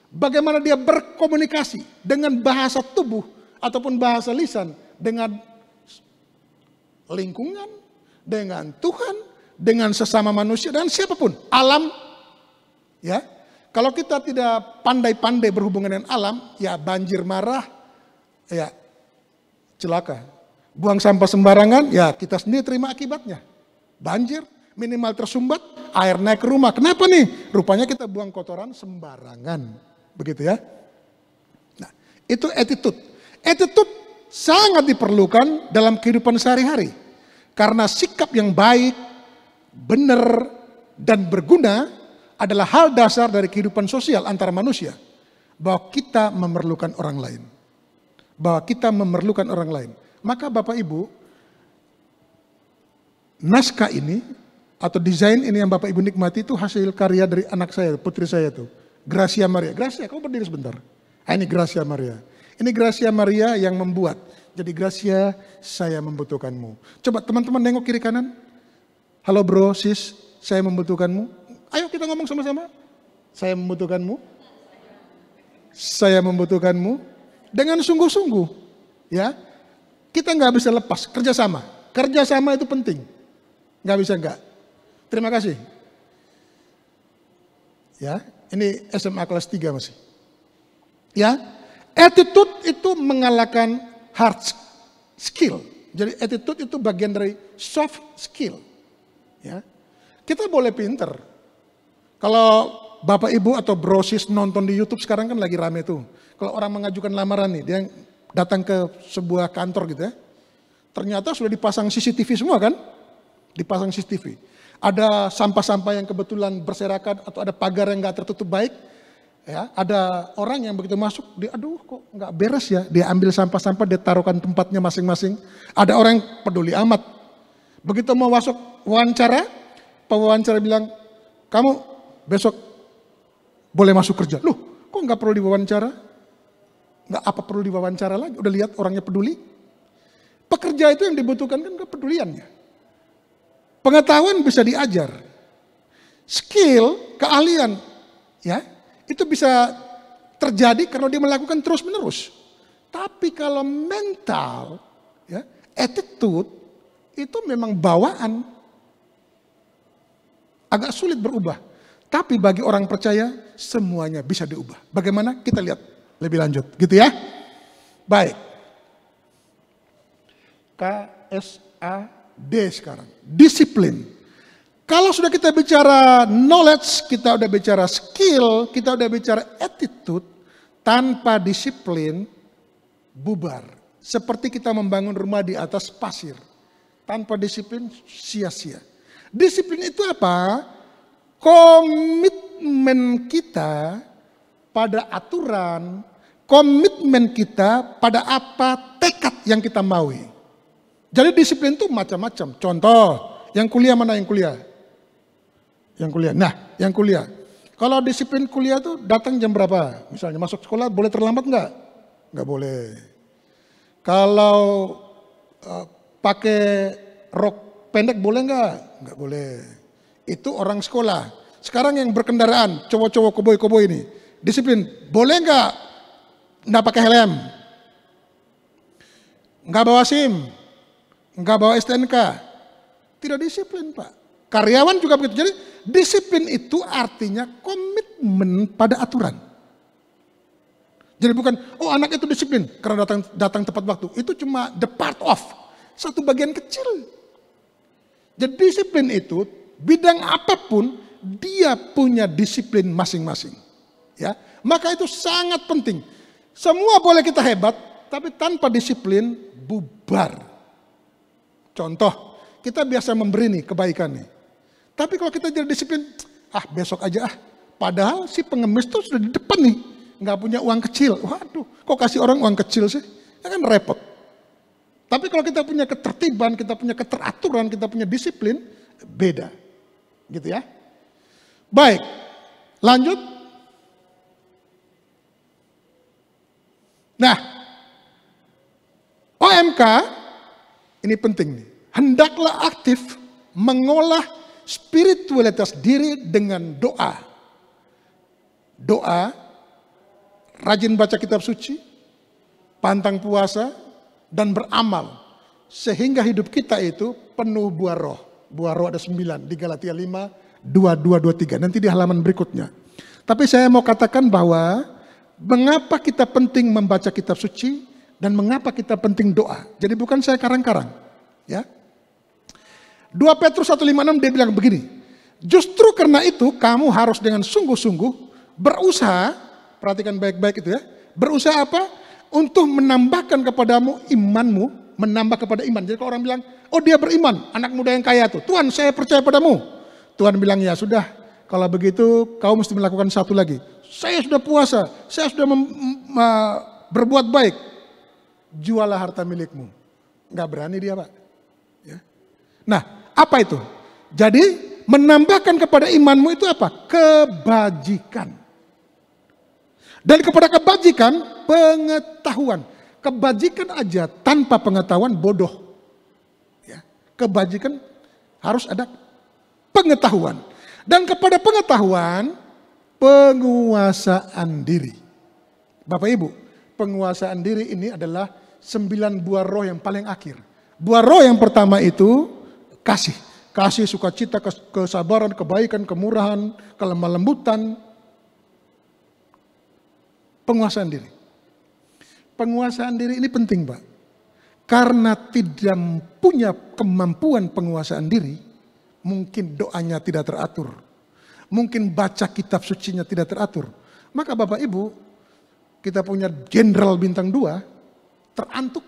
bagaimana dia berkomunikasi dengan bahasa tubuh ataupun bahasa lisan, dengan lingkungan, dengan Tuhan, dengan sesama manusia, dan siapapun, alam. Ya, kalau kita tidak pandai-pandai berhubungan dengan alam, ya banjir marah, ya celaka. Buang sampah sembarangan, ya kita sendiri terima akibatnya. Banjir, minimal tersumbat, air naik ke rumah. Kenapa nih? Rupanya kita buang kotoran sembarangan. Begitu ya. Nah, itu attitude. Attitude sangat diperlukan dalam kehidupan sehari-hari. Karena sikap yang baik, benar, dan berguna adalah hal dasar dari kehidupan sosial antara manusia. Bahwa kita memerlukan orang lain. Bahwa kita memerlukan orang lain. Maka Bapak Ibu, naskah ini atau desain ini yang Bapak Ibu nikmati itu hasil karya dari anak saya, putri saya tuh. Gracia Maria. Gracia, kamu berdiri sebentar. Ini Gracia Maria. Ini Gracia Maria yang membuat. Jadi Gracia, saya membutuhkanmu. Coba teman-teman nengok kiri kanan. Halo bro, sis, saya membutuhkanmu. Ayo kita ngomong sama-sama. Saya membutuhkanmu. Saya membutuhkanmu. Dengan sungguh-sungguh. Ya, kita nggak bisa lepas kerjasama. Kerjasama itu penting. Nggak bisa nggak. Terima kasih. Ya, ini SMA kelas 3 masih. Ya, attitude itu mengalahkan hard skill. Jadi attitude itu bagian dari soft skill. Ya, kita boleh pinter. Kalau Bapak Ibu atau brosis nonton di YouTube sekarang kan lagi rame tuh. Kalau orang mengajukan lamaran nih, dia datang ke sebuah kantor gitu ya. Ternyata sudah dipasang CCTV semua kan? Dipasang CCTV. Ada sampah-sampah yang kebetulan berserakan atau ada pagar yang nggak tertutup baik. Ya, ada orang yang begitu masuk, dia aduh kok nggak beres ya. Dia ambil sampah-sampah, dia taruhkan tempatnya masing-masing. Ada orang yang peduli amat. Begitu mau masuk wawancara, pewawancara bilang, kamu besok boleh masuk kerja. Loh, kok nggak perlu diwawancara? Nggak apa perlu diwawancara lagi? Udah lihat orangnya peduli? Pekerja itu yang dibutuhkan kan kepeduliannya. Pengetahuan bisa diajar. Skill, keahlian, ya itu bisa terjadi karena dia melakukan terus-menerus. Tapi kalau mental, ya attitude itu memang bawaan. Agak sulit berubah. Tapi bagi orang percaya semuanya bisa diubah. Bagaimana? Kita lihat lebih lanjut, gitu ya. Baik. KSAD sekarang. Disiplin. Kalau sudah kita bicara knowledge, kita udah bicara skill, kita udah bicara attitude, tanpa disiplin bubar. Seperti kita membangun rumah di atas pasir. Tanpa disiplin sia-sia. Disiplin itu apa? Komitmen kita pada aturan, komitmen kita pada apa tekad yang kita maui. Jadi disiplin itu macam-macam. Contoh, yang kuliah mana yang kuliah? Yang kuliah. Nah, yang kuliah. Kalau disiplin kuliah tuh datang jam berapa? Misalnya masuk sekolah boleh terlambat nggak? Nggak boleh. Kalau pakai rok pendek boleh nggak? Nggak boleh. Itu orang sekolah. Sekarang yang berkendaraan, cowok-cowok koboi-koboi ini, disiplin. Boleh nggak pakai helm? Nggak bawa SIM? Nggak bawa STNK? Tidak disiplin Pak. Karyawan juga begitu. Jadi disiplin itu artinya komitmen pada aturan. Jadi bukan, oh anak itu disiplin karena datang tepat waktu. Itu cuma the part of, satu bagian kecil. Jadi disiplin itu bidang apapun dia punya disiplin masing-masing. Ya, maka itu sangat penting. Semua boleh kita hebat, tapi tanpa disiplin bubar. Contoh, kita biasa memberi nih kebaikan nih. Tapi kalau kita jadi disiplin, besok aja Padahal si pengemis tuh sudah di depan nih, nggak punya uang kecil. Waduh, kok kasih orang uang kecil sih? Ya kan repot. Tapi kalau kita punya ketertiban, kita punya keteraturan, kita punya disiplin, beda. Gitu ya. Baik, lanjut. Nah, OMK, ini penting nih, hendaklah aktif mengolah spiritualitas diri dengan doa. Doa, rajin baca kitab suci, pantang puasa, dan beramal. Sehingga hidup kita itu penuh buah roh. Buah roh ada 9 di Galatia 5, 22, 23. Nanti di halaman berikutnya. Tapi saya mau katakan bahwa mengapa kita penting membaca kitab suci dan mengapa kita penting doa. Jadi bukan saya karang-karang. Ya. 2 Petrus 1:5-6 dia bilang begini. Justru karena itu kamu harus dengan sungguh-sungguh berusaha, perhatikan baik-baik itu ya. Berusaha apa? Untuk menambahkan kepadamu imanmu, menambah kepada iman. Jadi kalau orang bilang, oh dia beriman, anak muda yang kaya tuh. Tuhan saya percaya padamu. Tuhan bilang ya sudah, kalau begitu kau mesti melakukan satu lagi. Saya sudah puasa, saya sudah berbuat baik. Jualah harta milikmu. Nggak berani dia Pak. Ya. Nah, apa itu? Jadi menambahkan kepada imanmu itu apa? Kebajikan. Dan kepada kebajikan, pengetahuan. Kebajikan aja tanpa pengetahuan bodoh. Ya. Kebajikan harus ada pengetahuan. Dan kepada pengetahuan, penguasaan diri. Bapak Ibu, penguasaan diri ini adalah 9 buah roh yang paling akhir. Buah roh yang pertama itu kasih. Kasih, sukacita, kesabaran, kebaikan, kemurahan, kelemah lembutan. Penguasaan diri. Penguasaan diri ini penting Pak. Karena tidak punya kemampuan penguasaan diri, mungkin doanya tidak teratur. Mungkin baca kitab sucinya tidak teratur. Maka Bapak Ibu, kita punya jenderal bintang 2, terantuk.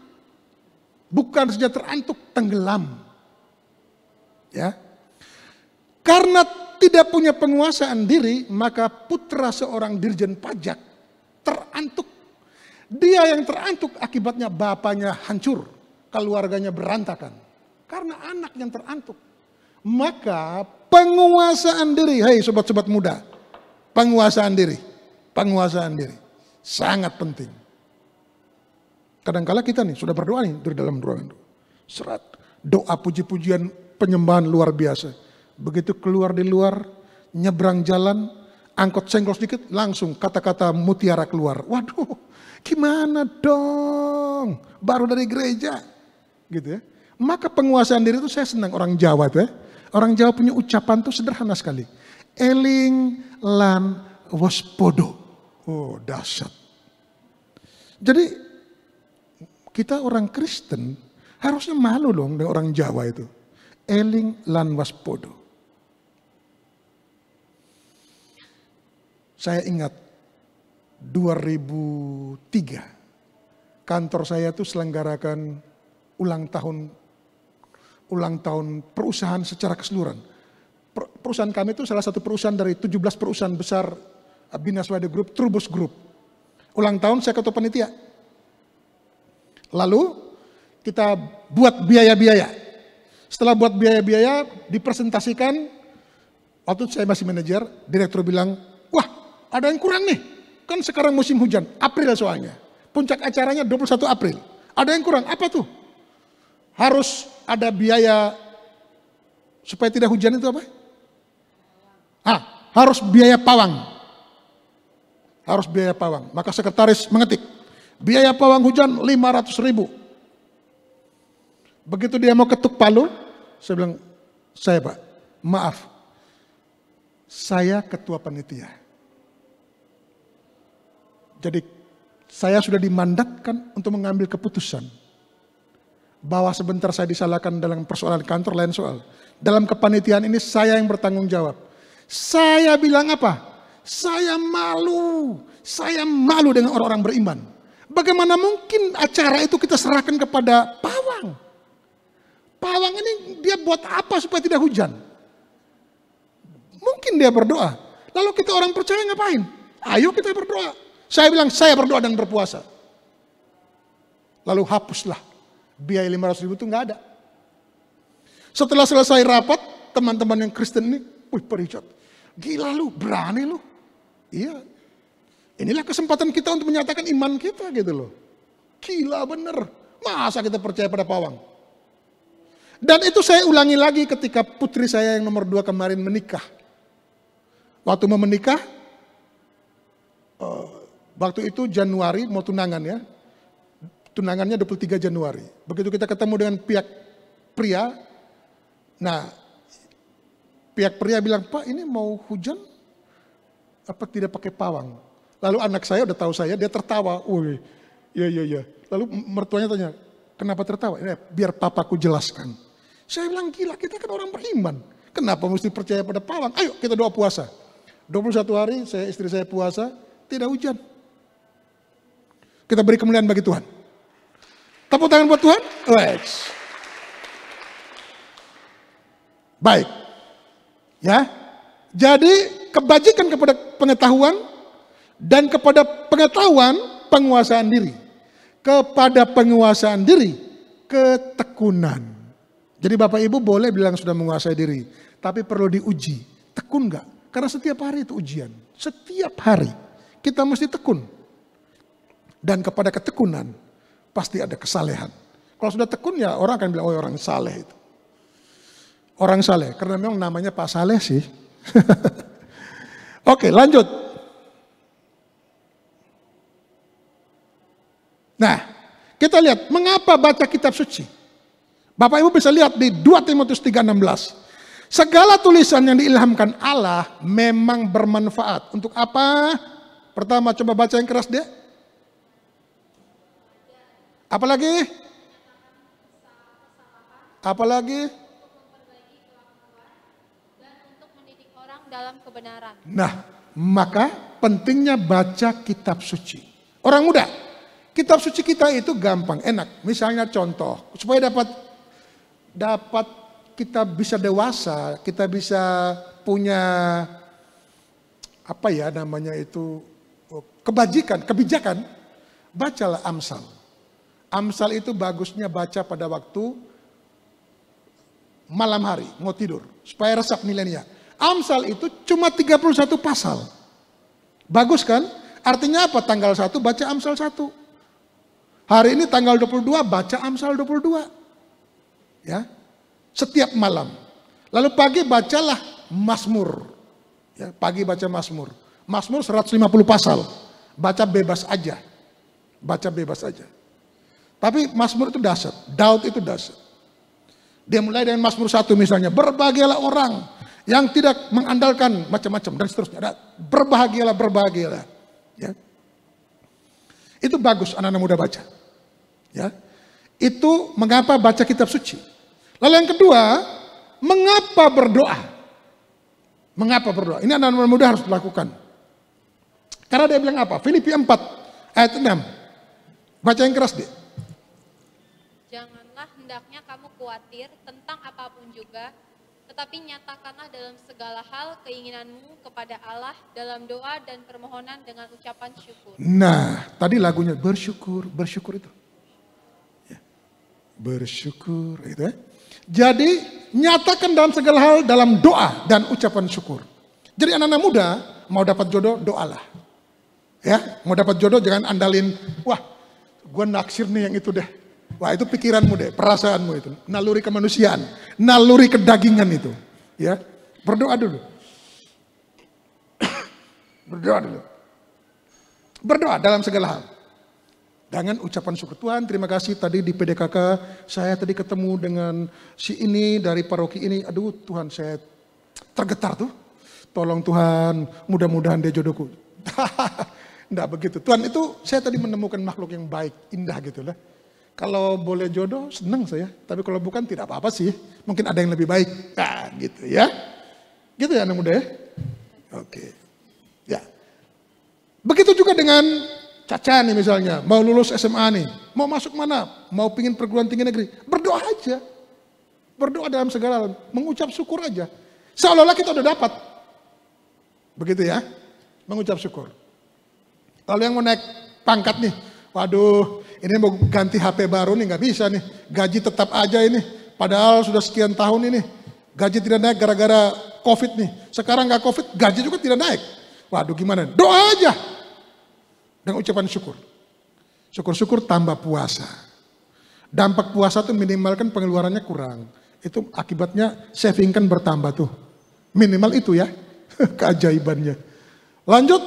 Bukan saja terantuk, tenggelam. Ya. Karena tidak punya penguasaan diri, maka putra seorang dirjen pajak terantuk. Dia yang terantuk akibatnya bapaknya hancur, keluarganya berantakan. Karena anak yang terantuk. Maka penguasaan diri, hei sobat-sobat muda, penguasaan diri sangat penting. Kadang-kala kita nih sudah berdoa nih dari dalam ruangan, serat doa puji-pujian penyembahan luar biasa. Begitu keluar di luar, nyebrang jalan, angkot senggol sedikit, langsung kata-kata mutiara keluar. Waduh, gimana dong? Baru dari gereja, gitu ya. Maka penguasaan diri itu saya senang orang Jawa tuh ya. Orang Jawa punya ucapan tuh sederhana sekali. Eling lan waspodo. Oh, dahsyat. Jadi kita orang Kristen harusnya malu dong dengan orang Jawa itu. Eling lan waspodo. Saya ingat 2003 kantor saya tuh selenggarakan ulang tahun perusahaan secara keseluruhan. Perusahaan kami itu salah satu perusahaan dari 17 perusahaan besar Binaswada Group, Trubus Group. Ulang tahun saya ketua panitia. Lalu kita buat biaya-biaya. Setelah buat biaya-biaya dipresentasikan, waktu saya masih manajer, direktur bilang, wah ada yang kurang nih, kan sekarang musim hujan, April soalnya. Puncak acaranya 21 April. Ada yang kurang, apa tuh? Harus ada biaya supaya tidak hujan itu apa? Harus biaya pawang. Harus biaya pawang. Maka sekretaris mengetik, biaya pawang hujan 500.000. Begitu dia mau ketuk palu, saya bilang, saya Pak, maaf, saya ketua panitia. Jadi saya sudah dimandatkan untuk mengambil keputusan. Bahwa sebentar saya disalahkan dalam persoalan kantor, lain soal. Dalam kepanitiaan ini saya yang bertanggung jawab. Saya bilang apa? Saya malu dengan orang-orang beriman. Bagaimana mungkin acara itu kita serahkan kepada pawang? Pawang ini dia buat apa supaya tidak hujan? Mungkin dia berdoa. Lalu kita orang percaya ngapain? Ayo kita berdoa. Saya bilang saya berdoa dan berpuasa. Lalu hapuslah. Biaya 500.000 itu nggak ada. Setelah selesai rapat, teman-teman yang Kristen ini, wih Pak Richard, gila lu, berani lu. Iya, inilah kesempatan kita untuk menyatakan iman kita gitu loh. Gila bener, Masa kita percaya pada pawang? Dan itu saya ulangi lagi ketika putri saya yang nomor 2 kemarin menikah. Waktu mau menikah, waktu itu Januari mau tunangan ya. Tunangannya 23 Januari. Begitu kita ketemu dengan pihak pria, nah pihak pria bilang, Pak ini mau hujan, apa tidak pakai pawang? Lalu anak saya udah tahu saya, dia tertawa. Wih, iya. Lalu mertuanya tanya, kenapa tertawa? Ya, biar papaku jelaskan. Saya bilang, gila kita kan orang beriman. Kenapa mesti percaya pada pawang? Ayo kita doa puasa. 21 hari istri saya puasa, tidak hujan. Kita beri kemuliaan bagi Tuhan. Tepuk tangan buat Tuhan. Baik. Ya. Jadi kebajikan kepada pengetahuan dan kepada pengetahuan penguasaan diri. Kepada penguasaan diri ketekunan. Jadi Bapak Ibu boleh bilang sudah menguasai diri, tapi perlu diuji. Tekun enggak? Karena setiap hari itu ujian. Setiap hari kita mesti tekun. Dan kepada ketekunan pasti ada kesalehan. Kalau sudah tekun ya orang akan bilang, oh orang saleh itu. Orang saleh, karena memang namanya Pak Saleh sih. Oke, lanjut. Nah, kita lihat mengapa baca kitab suci. Bapak Ibu bisa lihat di 2 Timotius 3:16. Segala tulisan yang diilhamkan Allah memang bermanfaat. Untuk apa? Pertama coba baca yang keras deh. Apalagi? Apalagi? Dan untuk mendidik orang dalam kebenaran. Nah, maka pentingnya baca kitab suci. Orang muda, kitab suci kita itu gampang, enak. Misalnya contoh, supaya dapat kita bisa dewasa, kita bisa punya apa ya namanya itu kebijakan, bacalah Amsal. Amsal itu bagusnya baca pada waktu malam hari, mau tidur, supaya resap nilainya. Amsal itu cuma 31 pasal. Bagus kan? Artinya apa? Tanggal 1 baca Amsal 1. Hari ini tanggal 22 baca Amsal 22. Ya. Setiap malam. Lalu pagi bacalah Mazmur. Ya, pagi baca Mazmur. Mazmur 150 pasal. Baca bebas aja. Baca bebas aja. Tapi Mazmur itu dahsyat. Daud itu dahsyat. Dia mulai dengan Mazmur 1 misalnya. Berbahagialah orang yang tidak mengandalkan macam-macam dan seterusnya. Berbahagialah. Ya. Itu bagus anak-anak muda baca. Ya. Itu mengapa baca kitab suci. Lalu yang kedua, mengapa berdoa? Mengapa berdoa? Ini anak-anak muda harus lakukan. Karena dia bilang apa? Filipi 4 ayat 6. Baca yang keras deh. Janganlah hendaknya kamu khawatir tentang apapun juga, tetapi nyatakanlah dalam segala hal keinginanmu kepada Allah dalam doa dan permohonan dengan ucapan syukur. Nah, tadi lagunya bersyukur itu. Ya. Bersyukur itu ya. Jadi nyatakan dalam segala hal dalam doa dan ucapan syukur. Jadi anak-anak muda mau dapat jodoh doalah. Ya, mau dapat jodoh jangan andalin, wah gue naksir nih yang itu deh. Wah itu pikiranmu deh, perasaanmu itu. Naluri kemanusiaan, naluri kedagingan itu. Ya, berdoa dulu. Berdoa dulu. Berdoa dalam segala hal. Dengan ucapan syukur, Tuhan terima kasih tadi di PDKK saya tadi ketemu dengan si ini dari paroki ini. Aduh Tuhan saya tergetar tuh. Tolong Tuhan mudah-mudahan dia jodohku. Enggak begitu. Tuhan itu saya tadi menemukan makhluk yang baik, indah gitu lah. Kalau boleh jodoh senang saya. Tapi kalau bukan tidak apa-apa sih. Mungkin ada yang lebih baik. Nah gitu ya. Gitu ya anak muda ya. Oke. Ya. Begitu juga dengan Caca nih misalnya, mau lulus SMA nih, mau masuk mana, mau pingin perguruan tinggi negeri, berdoa aja. Berdoa dalam segala hal, mengucap syukur aja. Seolah-olah kita udah dapat. Begitu ya, mengucap syukur. Lalu yang mau naik pangkat nih, waduh ini mau ganti HP baru nih, nggak bisa nih, gaji tetap aja ini. Padahal sudah sekian tahun ini, gaji tidak naik gara-gara COVID nih. Sekarang nggak COVID, gaji juga tidak naik. Waduh gimana, doa aja. Dengan ucapan syukur. Syukur-syukur tambah puasa. Dampak puasa tuh minimalkan pengeluarannya kurang. Itu akibatnya saving kan bertambah tuh. Minimal itu ya, keajaibannya. Lanjut.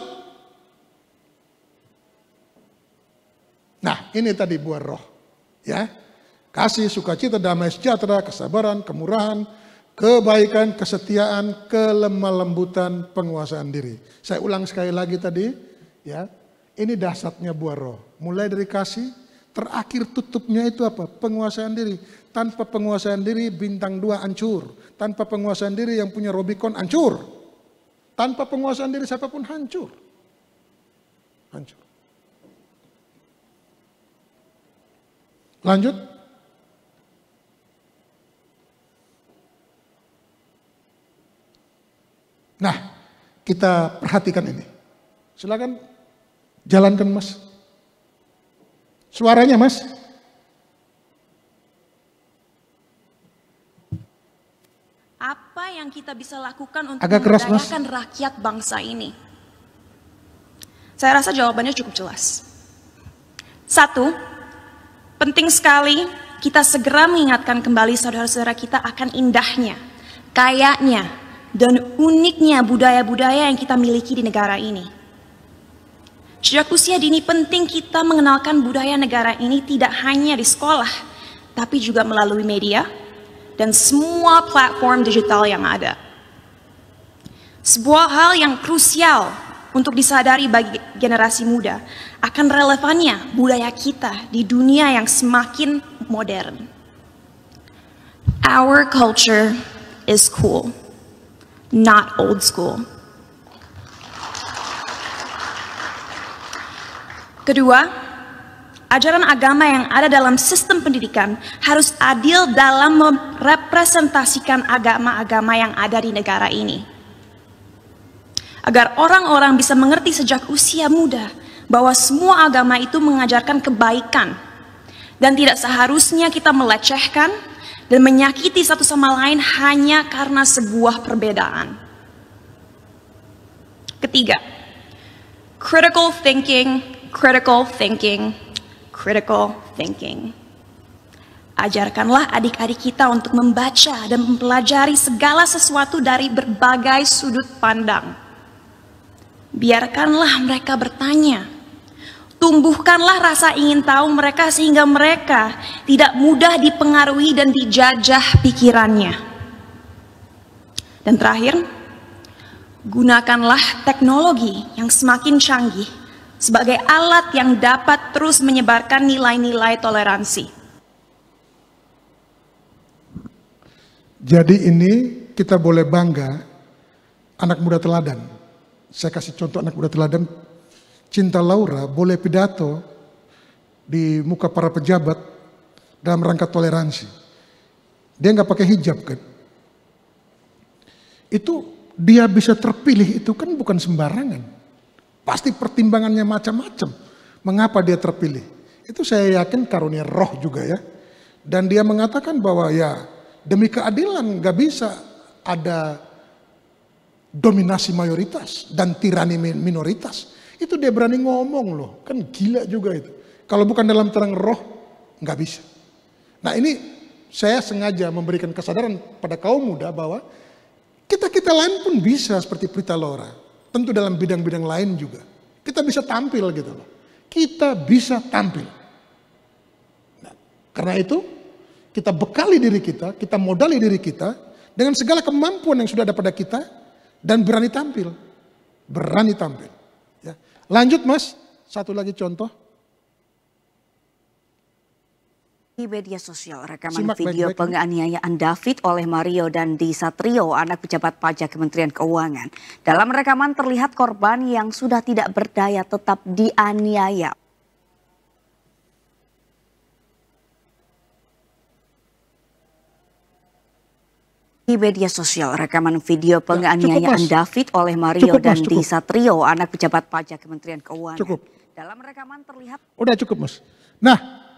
Nah, ini tadi buah roh. Ya, kasih, sukacita, damai sejahtera, kesabaran, kemurahan, kebaikan, kesetiaan, kelemah lembutan, penguasaan diri. Saya ulang sekali lagi tadi, ya. Ini dasarnya buah roh. Mulai dari kasih, terakhir tutupnya itu apa? Penguasaan diri. Tanpa penguasaan diri, bintang 2 hancur. Tanpa penguasaan diri yang punya Rubicon hancur. Tanpa penguasaan diri siapapun hancur. Hancur. Lanjut. Nah, kita perhatikan ini. Silakan jalankan, Mas. Suaranya, Mas. Apa yang kita bisa lakukan untuk Agak keras, Mas. memberdayakan rakyat bangsa ini? Saya rasa jawabannya cukup jelas. 1, penting sekali kita segera mengingatkan kembali saudara-saudara kita akan indahnya, kayanya, dan uniknya budaya-budaya yang kita miliki di negara ini. Sejak usia dini penting kita mengenalkan budaya negara ini tidak hanya di sekolah, tapi juga melalui media dan semua platform digital yang ada. Sebuah hal yang krusial untuk disadari bagi generasi muda akan relevannya budaya kita di dunia yang semakin modern. Our culture is cool, not old school. Kedua, ajaran agama yang ada dalam sistem pendidikan harus adil dalam merepresentasikan agama-agama yang ada di negara ini. Agar orang-orang bisa mengerti sejak usia muda bahwa semua agama itu mengajarkan kebaikan dan tidak seharusnya kita melecehkan dan menyakiti satu sama lain hanya karena sebuah perbedaan. Ketiga, critical thinking. Ajarkanlah adik-adik kita untuk membaca dan mempelajari segala sesuatu dari berbagai sudut pandang. Biarkanlah mereka bertanya. Tumbuhkanlah rasa ingin tahu mereka sehingga mereka tidak mudah dipengaruhi dan dijajah pikirannya. Dan terakhir, gunakanlah teknologi yang semakin canggih sebagai alat yang dapat terus menyebarkan nilai-nilai toleransi. Jadi ini kita boleh bangga anak muda teladan. Saya kasih contoh anak muda teladan. Cinta Laura boleh pidato di muka para pejabat dalam rangka toleransi. Dia nggak pakai hijab kan. Itu dia bisa terpilih itu kan bukan sembarangan. Pasti pertimbangannya macam-macam. Mengapa dia terpilih? Itu saya yakin karunia roh juga ya. Dan dia mengatakan bahwa ya demi keadilan gak bisa ada dominasi mayoritas dan tirani minoritas. Itu dia berani ngomong loh. Kan gila juga itu. Kalau bukan dalam terang roh gak bisa. Nah ini saya sengaja memberikan kesadaran pada kaum muda bahwa kita-kita lain pun bisa seperti Prita Laura. Tentu dalam bidang-bidang lain juga. Kita bisa tampil gitu loh. Kita bisa tampil. Nah, karena itu kita bekali diri kita modali diri kita dengan segala kemampuan yang sudah ada pada kita dan berani tampil. Berani tampil. Ya. Lanjut Mas, satu lagi contoh. Di media sosial, rekaman video penganiayaan David oleh Mario Dandi Satrio, anak pejabat pajak Kementerian Keuangan. Dalam rekaman terlihat korban yang sudah tidak berdaya tetap dianiaya. Di media sosial, rekaman video penganiayaan David oleh Mario Dandi Satrio, anak pejabat pajak Kementerian Keuangan. Cukup. Dalam rekaman terlihat... Udah cukup Mas. Nah,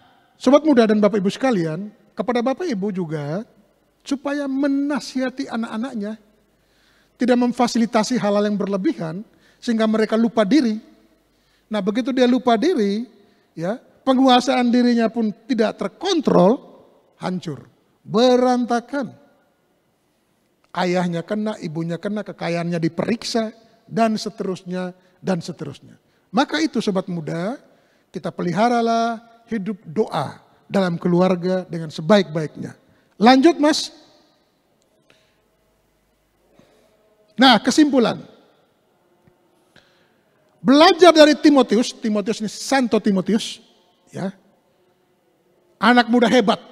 Sobat muda dan Bapak Ibu sekalian, kepada Bapak Ibu juga supaya menasihati anak-anaknya, tidak memfasilitasi hal-hal yang berlebihan sehingga mereka lupa diri. Nah, begitu dia lupa diri, ya, penguasaan dirinya pun tidak terkontrol, hancur, berantakan. Ayahnya kena, ibunya kena, kekayaannya diperiksa, dan seterusnya, dan seterusnya. Maka itu sobat muda, kita peliharalah hidup doa dalam keluarga dengan sebaik-baiknya. Lanjut Mas. Nah, kesimpulan. Belajar dari Timotius ini Santo Timotius, ya. Anak muda hebat.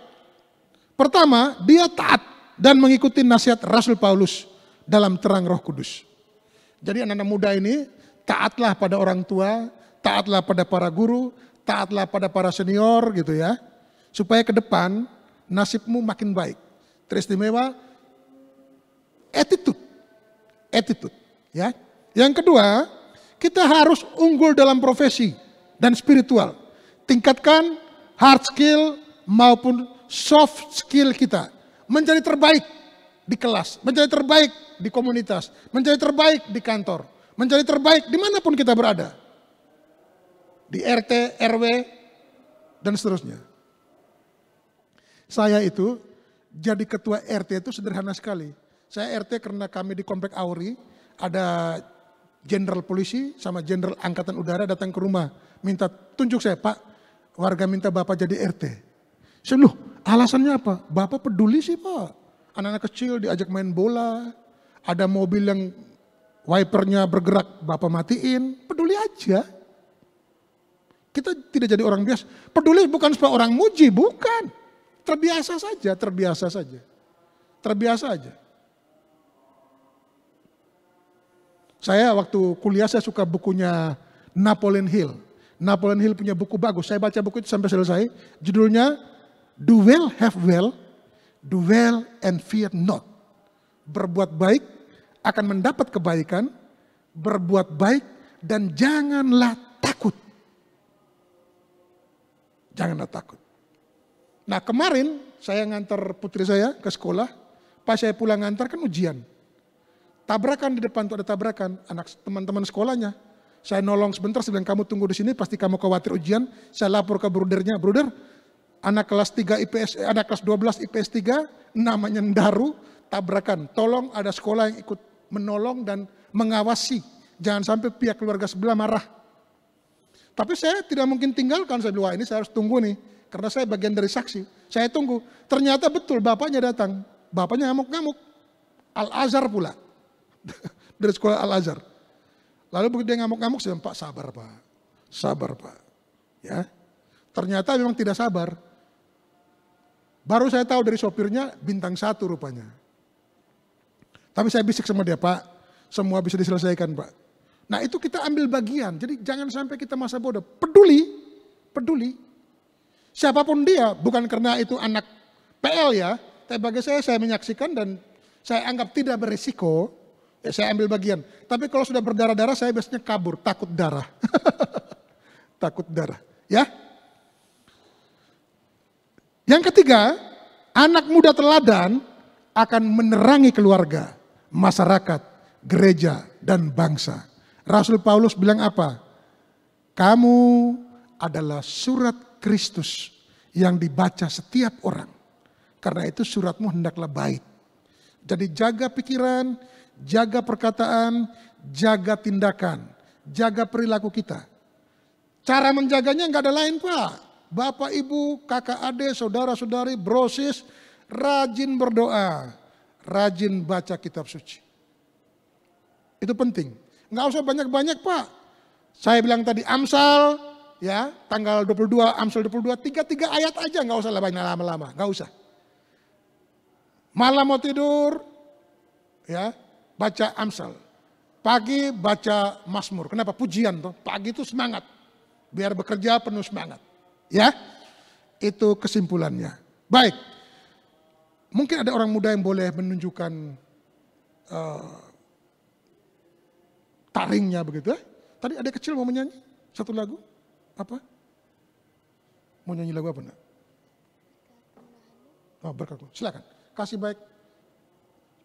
Pertama, dia taat dan mengikuti nasihat Rasul Paulus dalam terang Roh Kudus. Jadi anak-anak muda ini taatlah pada orang tua, taatlah pada para guru, taatlah pada para senior gitu ya. Supaya ke depan nasibmu makin baik. Teristimewa attitude ya. Yang kedua, kita harus unggul dalam profesi dan spiritual. Tingkatkan hard skill maupun soft skill kita. Menjadi terbaik di kelas, menjadi terbaik di komunitas, menjadi terbaik di kantor, menjadi terbaik dimanapun kita berada. Di RT, RW, dan seterusnya. Saya itu jadi ketua RT itu sederhana sekali. Saya RT karena kami di Komplek Auri, ada jenderal polisi sama jenderal angkatan udara datang ke rumah. Minta tunjuk saya, Pak, warga minta Bapak jadi RT. Saya, loh, alasannya apa? Bapak peduli sih Pak. Anak-anak kecil diajak main bola, ada mobil yang wipernya bergerak, Bapak matiin, peduli aja. Kita tidak jadi orang biasa. Peduli bukan supaya orang muji, bukan. Terbiasa saja, terbiasa saja. Terbiasa aja. Saya waktu kuliah saya suka bukunya Napoleon Hill. Napoleon Hill punya buku bagus. Saya baca buku itu sampai selesai. Judulnya Do Well, Have Well, Do Well and Fear Not. Berbuat baik akan mendapat kebaikan, berbuat baik dan janganlah takut. Janganlah takut. Nah kemarin saya ngantar putri saya ke sekolah, pas saya pulang ngantar kan ujian. Tabrakan di depan tuh ada tabrakan, anak teman-teman sekolahnya. Saya nolong sebentar, saya bilang kamu tunggu di sini, pasti kamu khawatir ujian. Saya lapor ke brudernya, bruder, anak kelas 3 IPS, anak kelas 12 IPS 3, namanya Ndaru, tabrakan. Tolong ada sekolah yang ikut menolong dan mengawasi, jangan sampai pihak keluarga sebelah marah. Tapi saya tidak mungkin tinggalkan, saya bilang, wah ini saya harus tunggu nih, karena saya bagian dari saksi. Saya tunggu, ternyata betul bapaknya datang, bapaknya ngamuk-ngamuk, Al-Azhar pula. Dari sekolah Al-Azhar. Lalu begitu dia ngamuk-ngamuk, saya bilang, Pak sabar Pak, sabar Pak. Ya, ternyata memang tidak sabar. Baru saya tahu dari sopirnya bintang 1 rupanya. Tapi saya bisik sama dia, Pak, semua bisa diselesaikan Pak. Nah itu kita ambil bagian, jadi jangan sampai kita masa bodoh. Peduli. Siapapun dia, bukan karena itu anak PL ya, tapi bagi saya menyaksikan dan saya anggap tidak berisiko. Ya, saya ambil bagian. Tapi kalau sudah berdarah-darah saya biasanya kabur, takut darah. Takut darah. Ya. Yang ketiga, anak muda teladan akan menerangi keluarga, masyarakat, gereja, dan bangsa. Rasul Paulus bilang apa? Kamu adalah surat Kristus yang dibaca setiap orang. Karena itu suratmu hendaklah baik. Jadi jaga pikiran, jaga perkataan, jaga tindakan, jaga perilaku kita. Cara menjaganya nggak ada lain Pak. Bapak, Ibu, kakak, adik, saudara-saudari, brosis, rajin berdoa, rajin baca kitab suci. Itu penting. Nggak usah banyak-banyak Pak. Saya bilang tadi Amsal, ya tanggal 22, Amsal 22, 3 ayat aja, nggak usah banyak lama-lama, nggak usah. Malam mau tidur, ya baca Amsal. Pagi baca Mazmur. Kenapa? Pujian tuh. Pagi itu semangat. Biar bekerja penuh semangat. Ya, itu kesimpulannya. Baik. Mungkin ada orang muda yang boleh menunjukkan taringnya begitu ya. Tadi ada kecil mau menyanyi satu lagu. Apa? Mau nyanyi lagu apa enggak? Oh, berkat. Silakan. Kasih baik.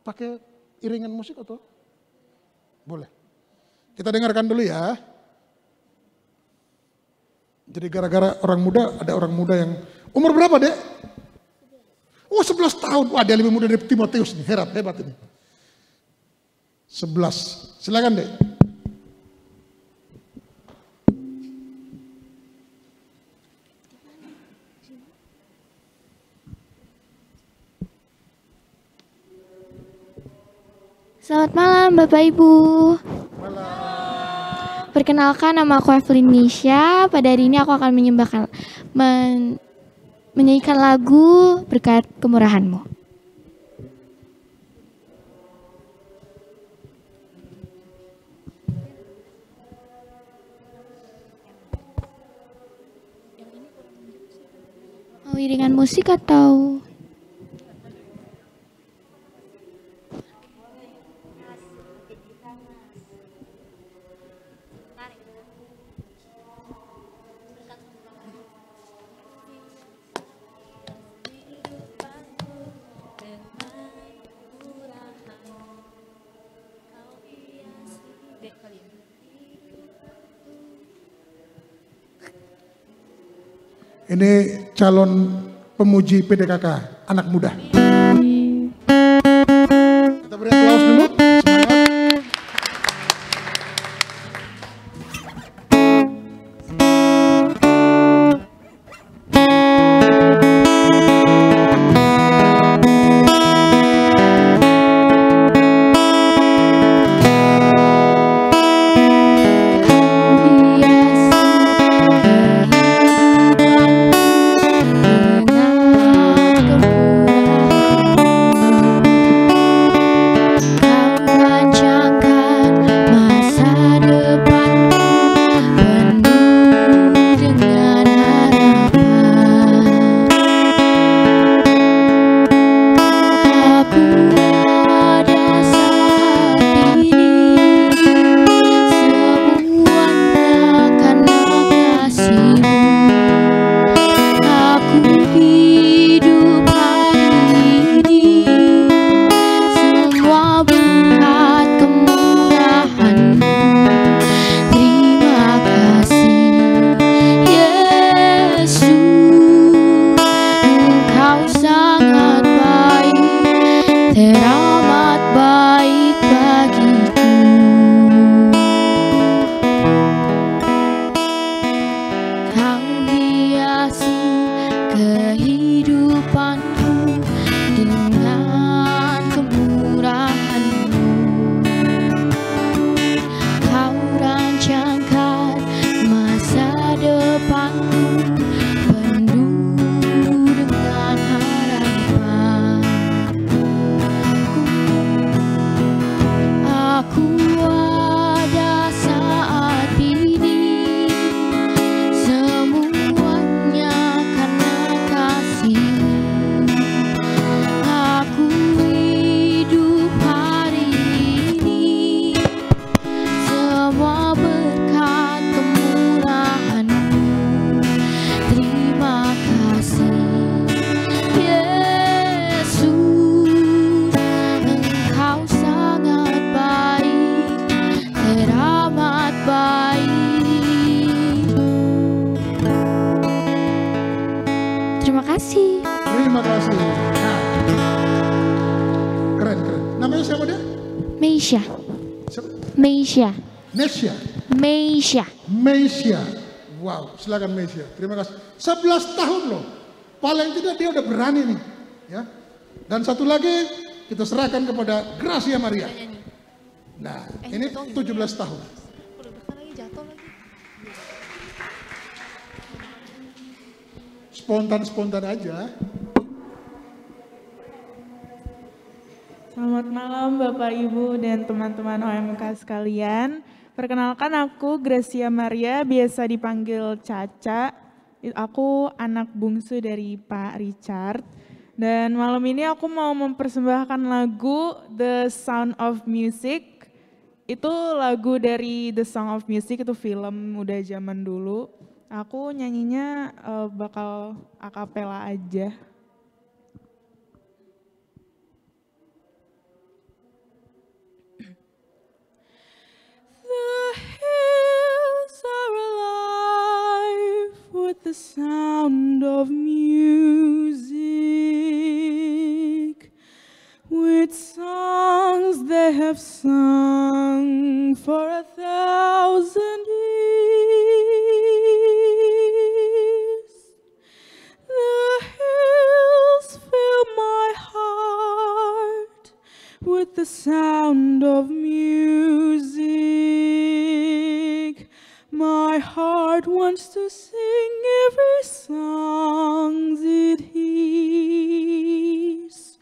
Pakai iringan musik atau? Boleh. Kita dengarkan dulu ya. Jadi gara-gara orang muda, ada orang muda yang umur berapa, Dek? Oh, 11 tahun. Wah, dia lebih muda dari Timotius nih. Hebat ini. 11. Silakan, Dek. Selamat malam Bapak Ibu. Perkenalkan, nama aku Evelyn Nisha. Pada hari ini aku akan menyanyikan lagu Berkat Kemurahan-Mu. Mau iringan musik atau? Ini calon pemuji PDKK, anak muda. Kita beri aplaus dulu, semangat. Meisha. Wow, silakan Meisha. Terima kasih. 11 tahun loh. Paling tidak dia udah berani nih, ya. Dan satu lagi kita serahkan kepada Gracia Maria. Nah, ini 17 tahun. Spontan-spontan aja. Selamat malam Bapak Ibu dan teman-teman OMK sekalian. Perkenalkan aku Gracia Maria, biasa dipanggil Caca. Aku anak bungsu dari Pak Richard. Dan malam ini aku mau mempersembahkan lagu The Sound of Music. Itu lagu dari The Sound of Music, itu film udah zaman dulu. Aku nyanyinya bakal akapela aja. The hills are alive with the sound of music, with songs they have sung for 1,000 years. The hills fill my heart with the sound of music. My heart wants to sing every song it hears.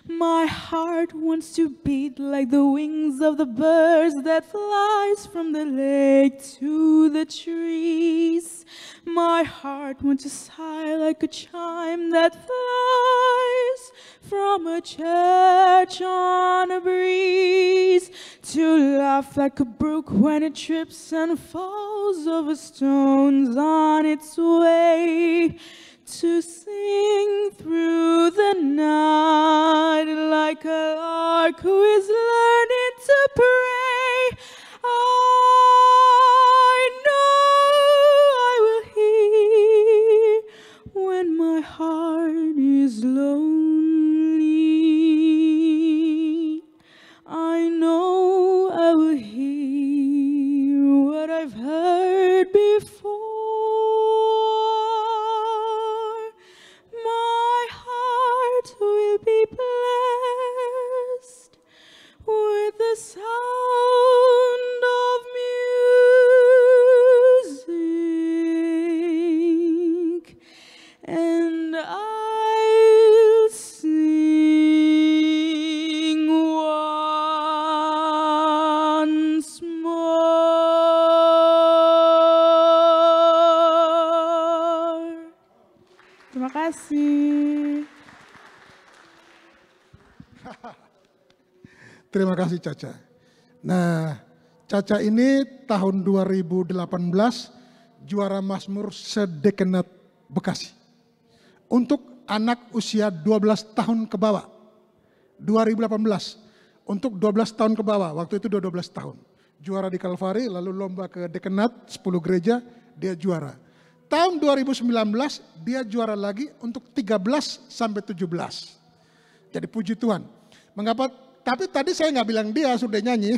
My heart wants to beat like the wings of the birds that flies from the lake to the trees. My heart wants to sigh like a chime that flies from a church on a breeze, to laugh like a brook when it trips and falls over stones on its way, to sing through the night like a lark who is learning to pray. I know I will hear when my heart is lonely. I know I will hear what I've heard before. My heart will be blessed with the sound of music, and I'll sing once more. Terima kasih. Terima kasih Caca. Nah, Caca ini tahun 2018 juara Mazmur sedekenat Bekasi. Untuk anak usia 12 tahun ke bawah. 2018 untuk 12 tahun ke bawah, waktu itu 12 tahun. Juara di Kalvari, lalu lomba ke dekenat 10 gereja, dia juara. Tahun 2019 dia juara lagi untuk 13 sampai 17. Jadi puji Tuhan. Mengapa? Tapi tadi saya nggak bilang dia sudah nyanyi.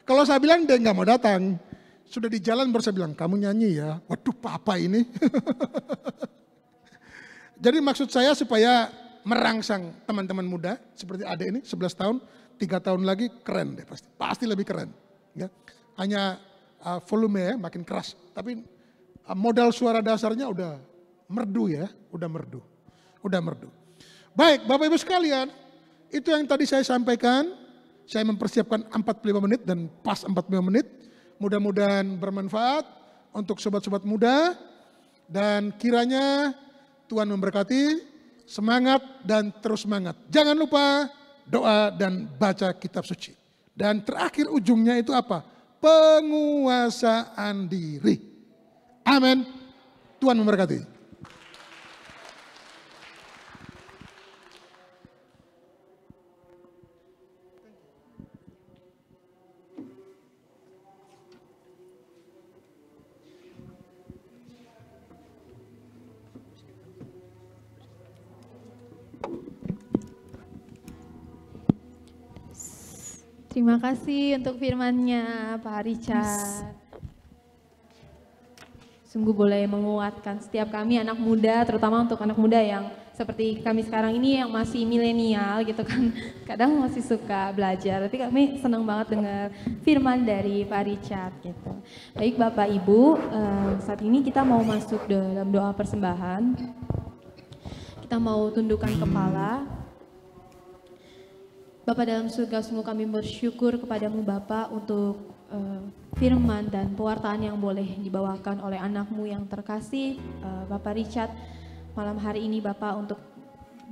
Kalau saya bilang dia nggak mau datang. Sudah di jalan baru saya bilang, kamu nyanyi ya. Waduh papa ini. Jadi maksud saya supaya merangsang teman-teman muda seperti adek ini 11 tahun, 3 tahun lagi keren deh pasti. Pasti lebih keren. Ya. Hanya volume ya makin keras. Tapi modal suara dasarnya udah merdu ya. Udah merdu. Baik Bapak Ibu sekalian. Itu yang tadi saya sampaikan. Saya mempersiapkan 45 menit dan pas 45 menit. Mudah-mudahan bermanfaat untuk sobat-sobat muda. Dan kiranya Tuhan memberkati. Semangat dan terus semangat. Jangan lupa doa dan baca kitab suci. Dan terakhir ujungnya itu apa? Penguasaan diri. Amin. Tuhan memberkati. Terima kasih untuk firman-Nya Pak Richard. Sungguh boleh menguatkan setiap kami anak muda, terutama untuk anak muda yang seperti kami sekarang ini yang masih milenial gitu kan. Kadang masih suka belajar, tapi kami senang banget dengar firman dari Pak Richard gitu. Baik Bapak Ibu, saat ini kita mau masuk dalam doa persembahan. Kita mau tundukkan kepala. Bapak dalam surga, sungguh kami bersyukur kepadamu Bapak untuk firman dan pewartaan yang boleh dibawakan oleh anakmu yang terkasih, Bapak Richard. Malam hari ini Bapak untuk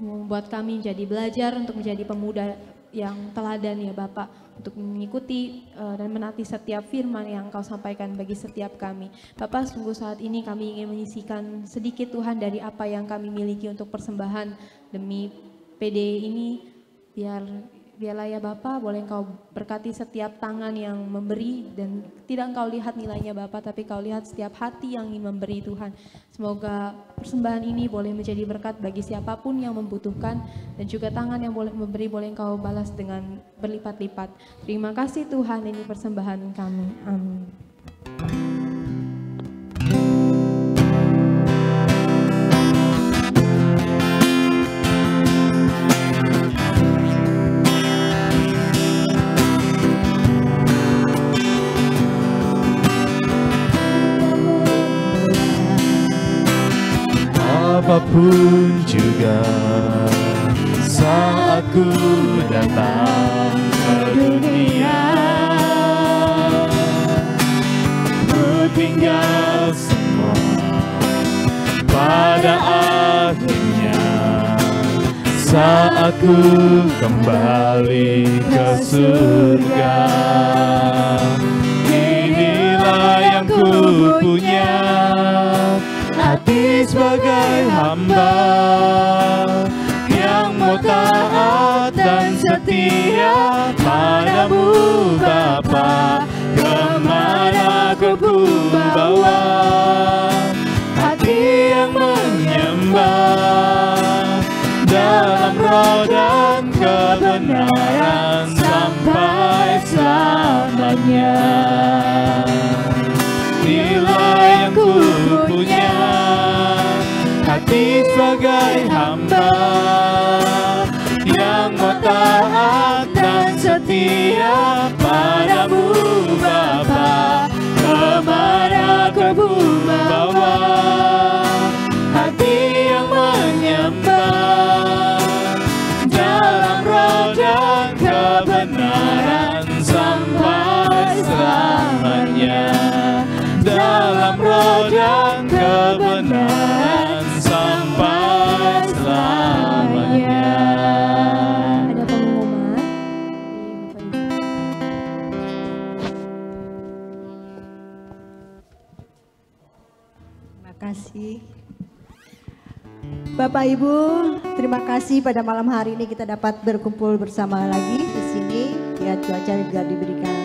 membuat kami jadi belajar, untuk menjadi pemuda yang teladan ya Bapak. Untuk mengikuti dan menaati setiap firman yang Kau sampaikan bagi setiap kami. Bapak, sungguh saat ini kami ingin menyisihkan sedikit Tuhan dari apa yang kami miliki untuk persembahan demi PD ini, biar biarlah ya Bapak, boleh Engkau berkati setiap tangan yang memberi dan tidak Engkau lihat nilainya Bapak, tapi Kau lihat setiap hati yang ingin memberi Tuhan. Semoga persembahan ini boleh menjadi berkat bagi siapapun yang membutuhkan dan juga tangan yang boleh memberi boleh Engkau balas dengan berlipat-lipat. Terima kasih Tuhan, ini persembahan kami. Amin. Apapun juga saat ku datang ke dunia, ku tinggal semua pada akhirnya. Saat ku kembali ke surga, inilah yang ku punya, hati sebagai hamba yang mau taat dan setia padamu Bapa. Kemana kau ku bawa, hati yang menyembah dalam roh dan kebenaran sampai selamanya. Inilah yang ku punya, hati sebagai hamba yang mau taat dan setia padamu Bapa. Kemana kau bawa, hati yang menyembah dalam roh dan kebenaran sampai selamanya. Dalam roh dan kebenaran sampai selamanya. Ada pengumuman. Terima kasih. Bapak Ibu, terima kasih pada malam hari ini kita dapat berkumpul bersama lagi di sini. Ya, cuaca juga diberikan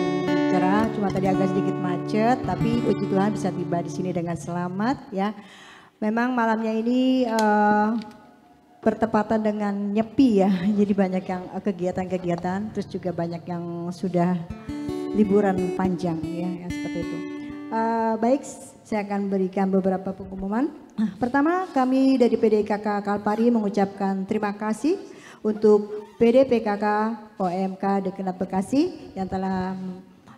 cerah, cuma tadi agak sedikit macet, tapi puji Tuhan bisa tiba di sini dengan selamat ya. Memang malamnya ini bertepatan dengan Nyepi ya, jadi banyak yang kegiatan-kegiatan, terus juga banyak yang sudah liburan panjang ya, seperti itu. Baik, saya akan berikan beberapa pengumuman. Pertama, kami dari PDKK Kalpari mengucapkan terima kasih untuk PDPKK OMK Dekenat Bekasi yang telah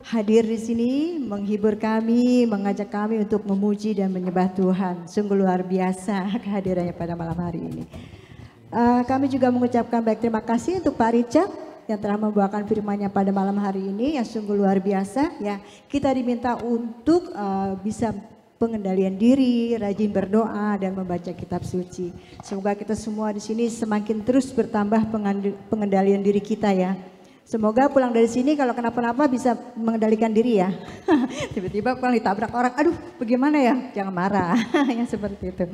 hadir di sini, menghibur kami, mengajak kami untuk memuji dan menyembah Tuhan. Sungguh luar biasa kehadirannya pada malam hari ini. Kami juga mengucapkan baik terima kasih untuk Pak Richard yang telah membawakan firman-Nya pada malam hari ini yang sungguh luar biasa ya. Kita diminta untuk bisa pengendalian diri, rajin berdoa dan membaca kitab suci. Semoga kita semua di sini semakin terus bertambah pengendalian diri kita ya. Semoga pulang dari sini kalau kenapa-napa bisa mengendalikan diri ya. Tiba-tiba kalau ditabrak orang, aduh bagaimana ya? Jangan marah, yang seperti itu.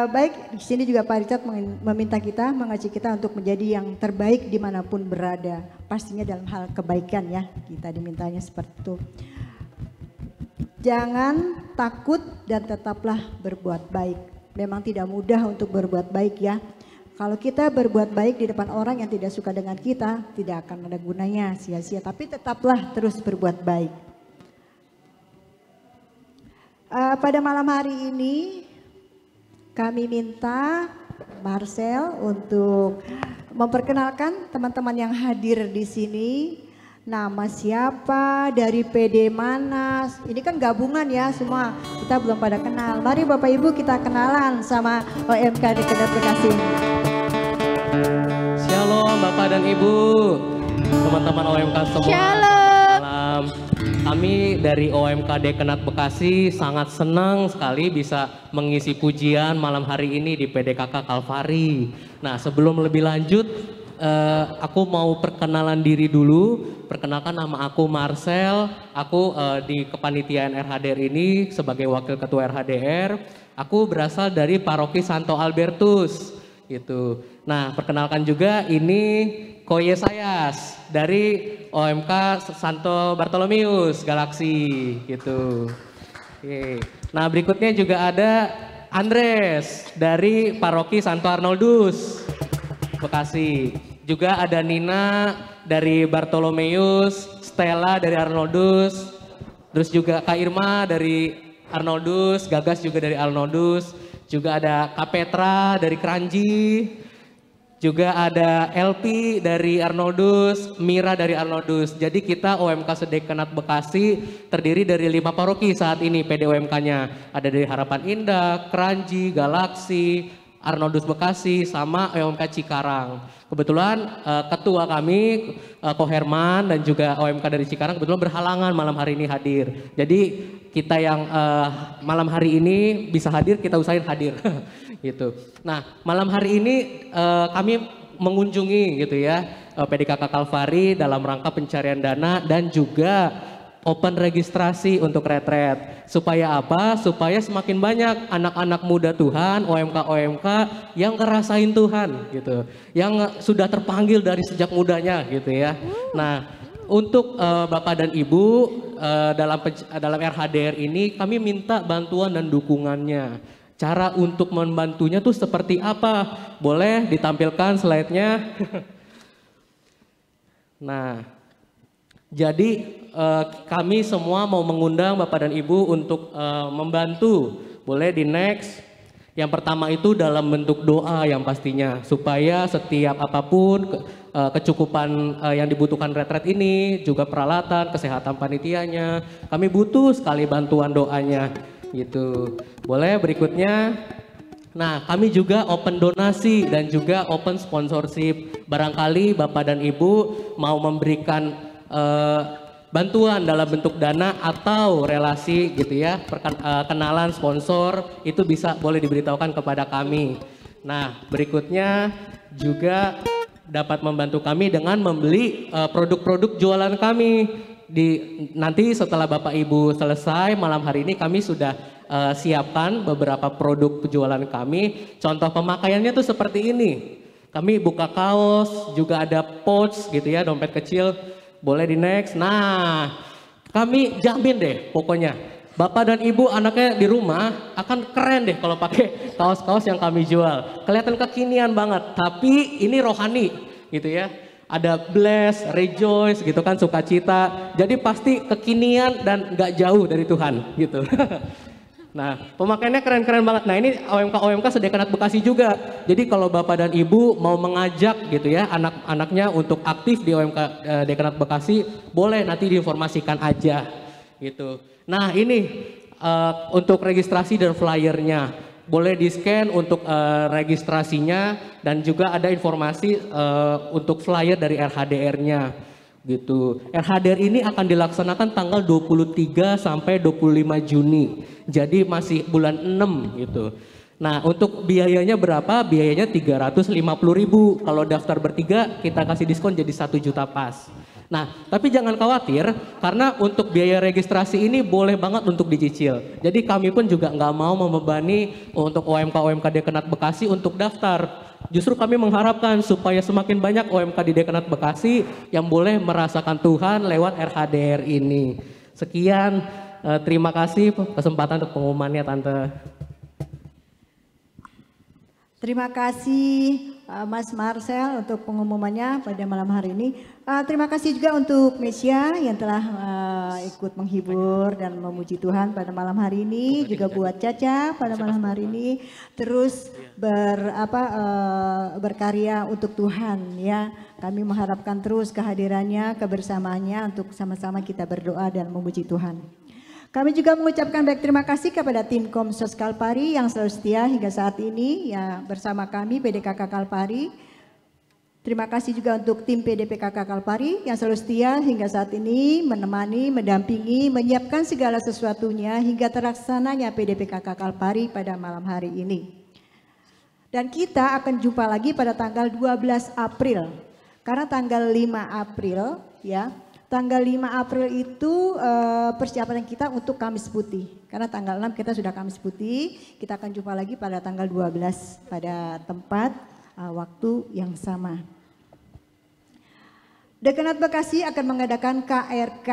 Baik, di sini juga Pak Richard meminta kita, mengajak kita untuk menjadi yang terbaik dimanapun berada. Pastinya dalam hal kebaikan ya, kita dimintanya seperti itu. Jangan takut dan tetaplah berbuat baik. Memang tidak mudah untuk berbuat baik ya. Kalau kita berbuat baik di depan orang yang tidak suka dengan kita, tidak akan ada gunanya, sia-sia. Tapi tetaplah terus berbuat baik. Pada malam hari ini, kami minta Marcel untuk memperkenalkan teman-teman yang hadir di sini. Nama siapa, dari PD mana, ini kan gabungan ya semua, kita belum pada kenal. Mari Bapak Ibu kita kenalan sama OMK Dekenat Bekasi. Shalom Bapak dan Ibu, teman-teman OMK semua. Shalom. Kami dari OMK Dekenat Bekasi sangat senang sekali bisa mengisi pujian malam hari ini di PDKK Kalvari. Nah sebelum lebih lanjut, aku mau perkenalan diri dulu. Perkenalkan, nama aku Marcel. Aku di kepanitiaan RHDR ini sebagai wakil ketua RHDR. Aku berasal dari Paroki Santo Albertus. gitu. Nah, perkenalkan juga ini Koye Sayas dari OMK Santo Bartolomeus Galaksi gitu. Oke. Nah, berikutnya juga ada Andres dari Paroki Santo Arnoldus Bekasi. Juga ada Nina dari Bartolomeus, Stella dari Arnoldus, terus juga Kak Irma dari Arnoldus, Gagas juga dari Arnoldus, juga ada Kak Petra dari Kranji, juga ada LP dari Arnoldus, Mira dari Arnoldus. Jadi kita OMK Sedekanat Bekasi terdiri dari 5 paroki saat ini PDOMK-nya. Ada dari Harapan Indah, Kranji, Galaksi, Arnoldus Bekasi, sama OMK Cikarang. Kebetulan ketua kami, Ko Herman dan juga OMK dari Cikarang kebetulan berhalangan malam hari ini hadir. Jadi kita yang malam hari ini bisa hadir, kita usahain hadir. Gitu. Nah, malam hari ini kami mengunjungi gitu ya PDKK Kalvari dalam rangka pencarian dana dan juga open registrasi untuk retret. Supaya apa? Supaya semakin banyak anak-anak muda Tuhan, OMK-OMK yang ngerasain Tuhan gitu. Yang sudah terpanggil dari sejak mudanya gitu ya. Nah, untuk Bapak dan Ibu dalam RHDR ini kami minta bantuan dan dukungannya. Cara untuk membantunya tuh seperti apa? Boleh ditampilkan slide-nya? Nah, jadi kami semua mau mengundang Bapak dan Ibu untuk membantu. Boleh di next. Yang pertama itu dalam bentuk doa yang pastinya. Supaya setiap apapun kecukupan yang dibutuhkan retret ini, juga peralatan, kesehatan panitianya. Kami butuh sekali bantuan doanya gitu. Boleh berikutnya. Nah, kami juga open donasi dan juga open sponsorship. Barangkali Bapak dan Ibu mau memberikan bantuan dalam bentuk dana atau relasi gitu ya, kenalan sponsor itu bisa boleh diberitahukan kepada kami. Nah, berikutnya juga dapat membantu kami dengan membeli produk-produk jualan kami. Nanti setelah Bapak Ibu selesai malam hari ini kami sudah siapkan beberapa produk penjualan kami. Contoh pemakaiannya tuh seperti ini. Kami buka kaos, juga ada pouch gitu ya, dompet kecil. Boleh di next. Nah, kami jamin deh pokoknya Bapak dan Ibu anaknya di rumah akan keren deh kalau pakai kaos-kaos yang kami jual. Kelihatan kekinian banget, tapi ini rohani gitu ya. Ada bless, rejoice gitu kan, sukacita. Jadi pasti kekinian dan gak jauh dari Tuhan gitu. Nah, pemakaiannya keren-keren banget. Nah, ini OMK Sedekanat Bekasi juga. Jadi kalau Bapak dan Ibu mau mengajak gitu ya anak-anaknya untuk aktif di OMK Dekanat Bekasi, boleh nanti diinformasikan aja gitu. Nah, ini untuk registrasi dan flyernya. Boleh di-scan untuk registrasinya dan juga ada informasi untuk flyer dari RHDR-nya. Gitu. RHDR ini akan dilaksanakan tanggal 23 sampai 25 Juni. Jadi masih bulan 6 gitu. Nah, untuk biayanya berapa? Biayanya 350.000. Kalau daftar bertiga kita kasih diskon jadi 1 juta pas. Nah, tapi jangan khawatir karena untuk biaya registrasi ini boleh banget untuk dicicil. Jadi kami pun juga nggak mau membebani untuk OMK Dekanat Bekasi untuk daftar. Justru kami mengharapkan supaya semakin banyak OMK di Dekanat Bekasi yang boleh merasakan Tuhan lewat RHDR ini. Sekian, terima kasih kesempatan untuk pengumumannya Tante. Terima kasih Mas Marcel untuk pengumumannya pada malam hari ini. Terima kasih juga untuk Mesia yang telah ikut menghibur dan memuji Tuhan pada malam hari ini. Juga buat Caca pada malam hari ini. Terus berkarya untuk Tuhan ya. Kami mengharapkan terus kehadirannya, kebersamaannya untuk sama-sama kita berdoa dan memuji Tuhan. Kami juga mengucapkan baik terima kasih kepada tim Komsos Kalpari yang selalu setia hingga saat ini ya bersama kami PDKK Kalpari. Terima kasih juga untuk tim PDPKK Kalpari yang selalu setia hingga saat ini menemani, mendampingi, menyiapkan segala sesuatunya hingga terlaksananya PDPKK Kalpari pada malam hari ini. Dan kita akan jumpa lagi pada tanggal 12 April. Karena tanggal 5 April ya. Tanggal 5 April itu persiapan kita untuk Kamis Putih. Karena tanggal 6 kita sudah Kamis Putih, kita akan jumpa lagi pada tanggal 12 pada tempat waktu yang sama. Dekanat Bekasi akan mengadakan KRK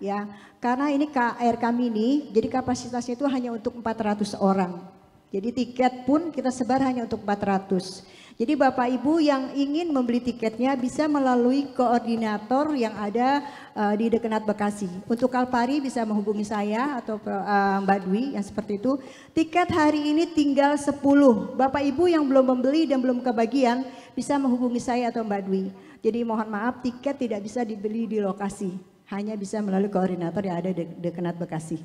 ya. Karena ini KRK mini, jadi kapasitasnya itu hanya untuk 400 orang. Jadi tiket pun kita sebar hanya untuk 400. Jadi Bapak Ibu yang ingin membeli tiketnya bisa melalui koordinator yang ada di Dekanat Bekasi. Untuk Kalpari bisa menghubungi saya atau Mbak Dwi yang seperti itu. Tiket hari ini tinggal 10. Bapak Ibu yang belum membeli dan belum kebagian bisa menghubungi saya atau Mbak Dwi. Jadi mohon maaf tiket tidak bisa dibeli di lokasi. Hanya bisa melalui koordinator yang ada di Dekanat Bekasi.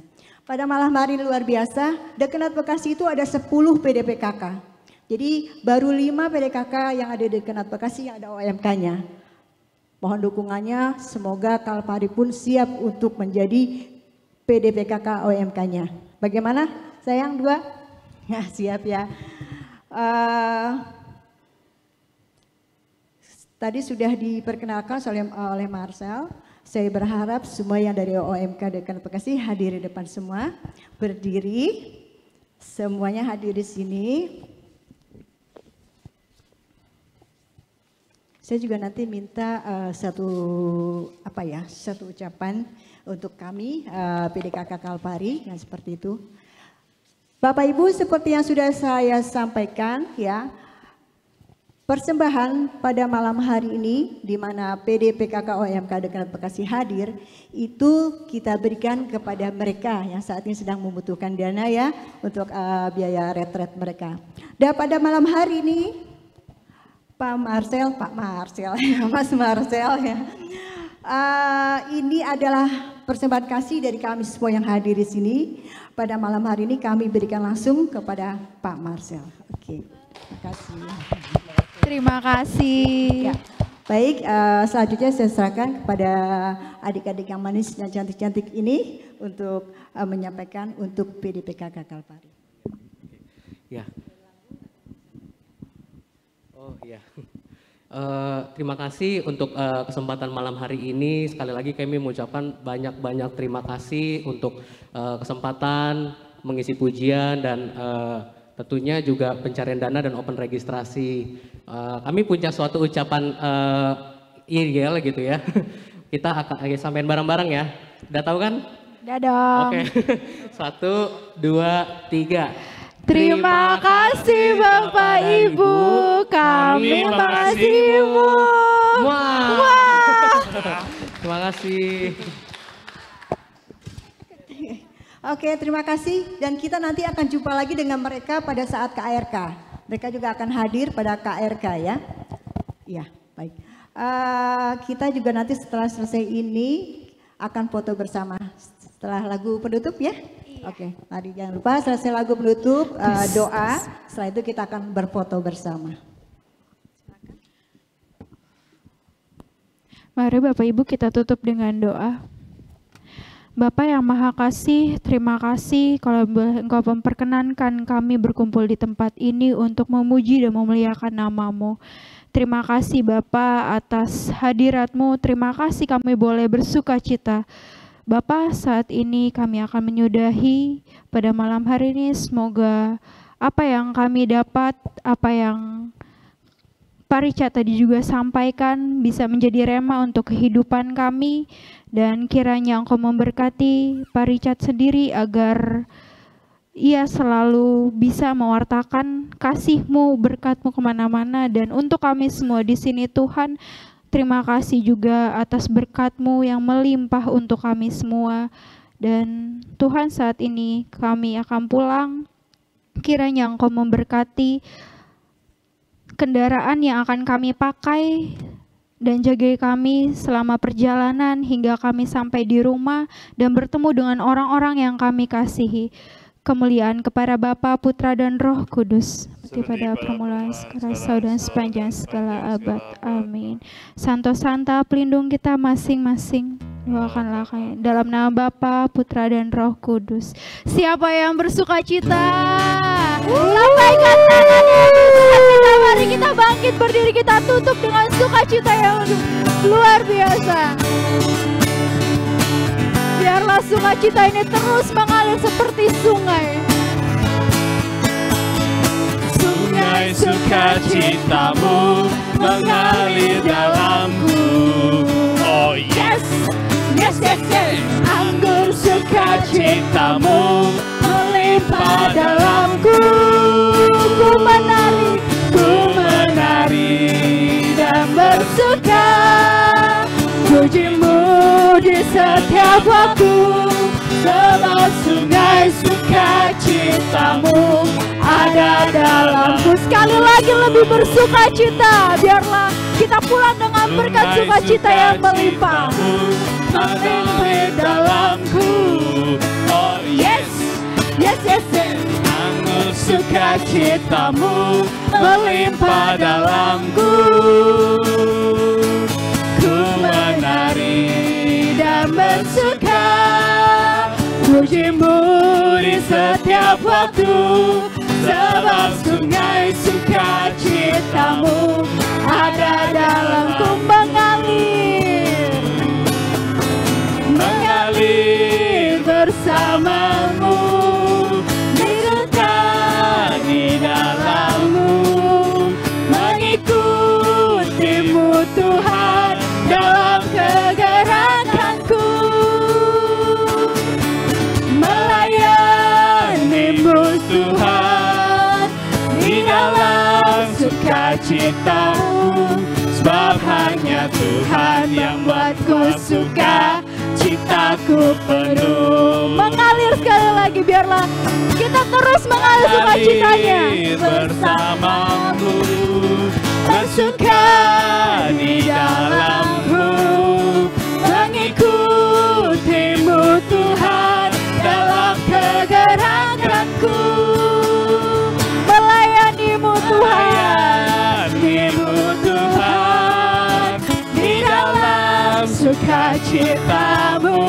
Pada malam hari luar biasa, Dekanat Bekasi itu ada 10 PDPKK. Jadi baru 5 PDKK yang ada di Dekanat Bekasi yang ada OMK-nya. Mohon dukungannya, semoga Kalpari pun siap untuk menjadi PDPKK OMK-nya. Bagaimana sayang 2? Ya siap ya. Tadi sudah diperkenalkan oleh Marcel. Saya berharap semua yang dari OMK Dekanat Bekasi hadir di depan semua. Berdiri, semuanya hadir di sini. Saya juga nanti minta satu ucapan untuk kami PDKK Kalpari yang seperti itu. Bapak Ibu seperti yang sudah saya sampaikan ya. Persembahan pada malam hari ini di mana PDPKK OMK Dekanat Bekasi hadir itu kita berikan kepada mereka yang saat ini sedang membutuhkan dana ya untuk biaya retret mereka. Dan pada malam hari ini Mas Marcel ya. Ini adalah persembahan kasih dari kami semua yang hadir di sini. Pada malam hari ini kami berikan langsung kepada Pak Marcel. Oke, terima kasih. Terima kasih. Ya, baik, selanjutnya saya serahkan kepada adik-adik yang manis dan cantik-cantik ini untuk menyampaikan untuk PDPKK Kalpari. Ya. Oh ya. Terima kasih untuk kesempatan malam hari ini. Sekali lagi kami mengucapkan banyak-banyak terima kasih untuk kesempatan mengisi pujian dan tentunya juga pencarian dana dan open registrasi. Kami punya suatu ucapan IGL gitu ya. Kita akan sampein bareng-bareng ya. Udah tahu kan? Udah dong. Oke. 1, 2, 3. Terima kasih Bapak Ibu, kami mengasihimu. Terima kasih. Oke, terima kasih dan kita nanti akan jumpa lagi dengan mereka pada saat KRK. Mereka juga akan hadir pada KRK ya. Iya, baik. Kita juga nanti setelah selesai ini akan foto bersama setelah lagu penutup ya. Oke, mari jangan lupa selesai lagu penutup doa. Setelah itu kita akan berfoto bersama. Mari Bapak Ibu kita tutup dengan doa. Bapa yang Maha Kasih, terima kasih kalau Engkau memperkenankan kami berkumpul di tempat ini untuk memuji dan memuliakan nama-Mu. Terima kasih Bapa atas hadirat-Mu, terima kasih kami boleh bersuka cita. Bapa, saat ini kami akan menyudahi pada malam hari ini, semoga apa yang kami dapat, apa yang Pak Richard tadi juga sampaikan bisa menjadi rema untuk kehidupan kami. Dan kiranya Engkau memberkati Pak Richard sendiri agar ia selalu bisa mewartakan kasih-Mu, berkat-Mu kemana-mana. Dan untuk kami semua di sini Tuhan, terima kasih juga atas berkat-Mu yang melimpah untuk kami semua. Dan Tuhan saat ini kami akan pulang, kiranya Engkau memberkati kendaraan yang akan kami pakai, dan jagai kami selama perjalanan hingga kami sampai di rumah dan bertemu dengan orang-orang yang kami kasihi. Kemuliaan kepada Bapa, Putra dan Roh Kudus, seperti pada permulaan, sekarang, dan sepanjang segala abad. Amin. Santo Santa, pelindung kita masing-masing. Doakanlah kami dalam nama Bapa, Putra dan Roh Kudus. Siapa yang bersuka cita? Lambaikan tangannya. Mari kita bangkit berdiri, kita tutup dengan sukacita yang luar biasa. Biarlah sukacita ini terus mengalir seperti sungai. Sungai sungai sukacitamu mengalir dalamku. Oh yes, yes, yes, yes. Anggur sukacitamu melimpah dalamku. Ku menari dan bersuka, pujimu di setiap waktu. Sebab sungai sukacitamu ada dalamku. Sekali lagi lebih bersuka cita. Biarlah kita pulang dengan berkat sukacita yang melimpah. Mengalir dalamku. Oh yes, yes, yes, yes. Anggur sukacitamu melimpah dalamku. Ku menari dan bersuka, pujimu di setiap waktu. Sebab sungai sukacitamu ada dalamku. Mengalir bersamamu, didekat di dalammu, mengikutimu Tuhan dalam kegerakanku, melayanimu Tuhan di dalam sukacitamu. Sebab hanya Tuhan yang buatku suka, citaku penuh. Mengalir sekali lagi, biarlah kita terus mengalir sukacitanya. Bersamamu, bersuka di dalammu, mengikutimu Tuhan dalam kegerakanku, melayanimu Tuhan, di dalam sukacitamu.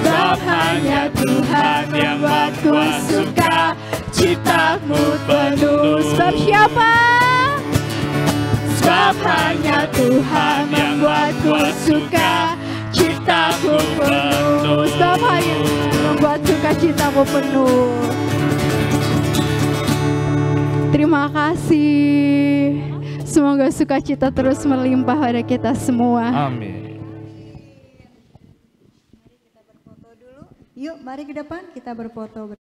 Sebab hanya Tuhan yang buatku suka, citamu penuh. Sebab siapa? Sebab hanya Tuhan yang buatku suka, citaku penuh. Sebab hanya membuat sukacitamu penuh. Terima kasih. Semoga sukacita terus melimpah pada kita semua. Amin. Yuk, mari ke depan kita berfoto.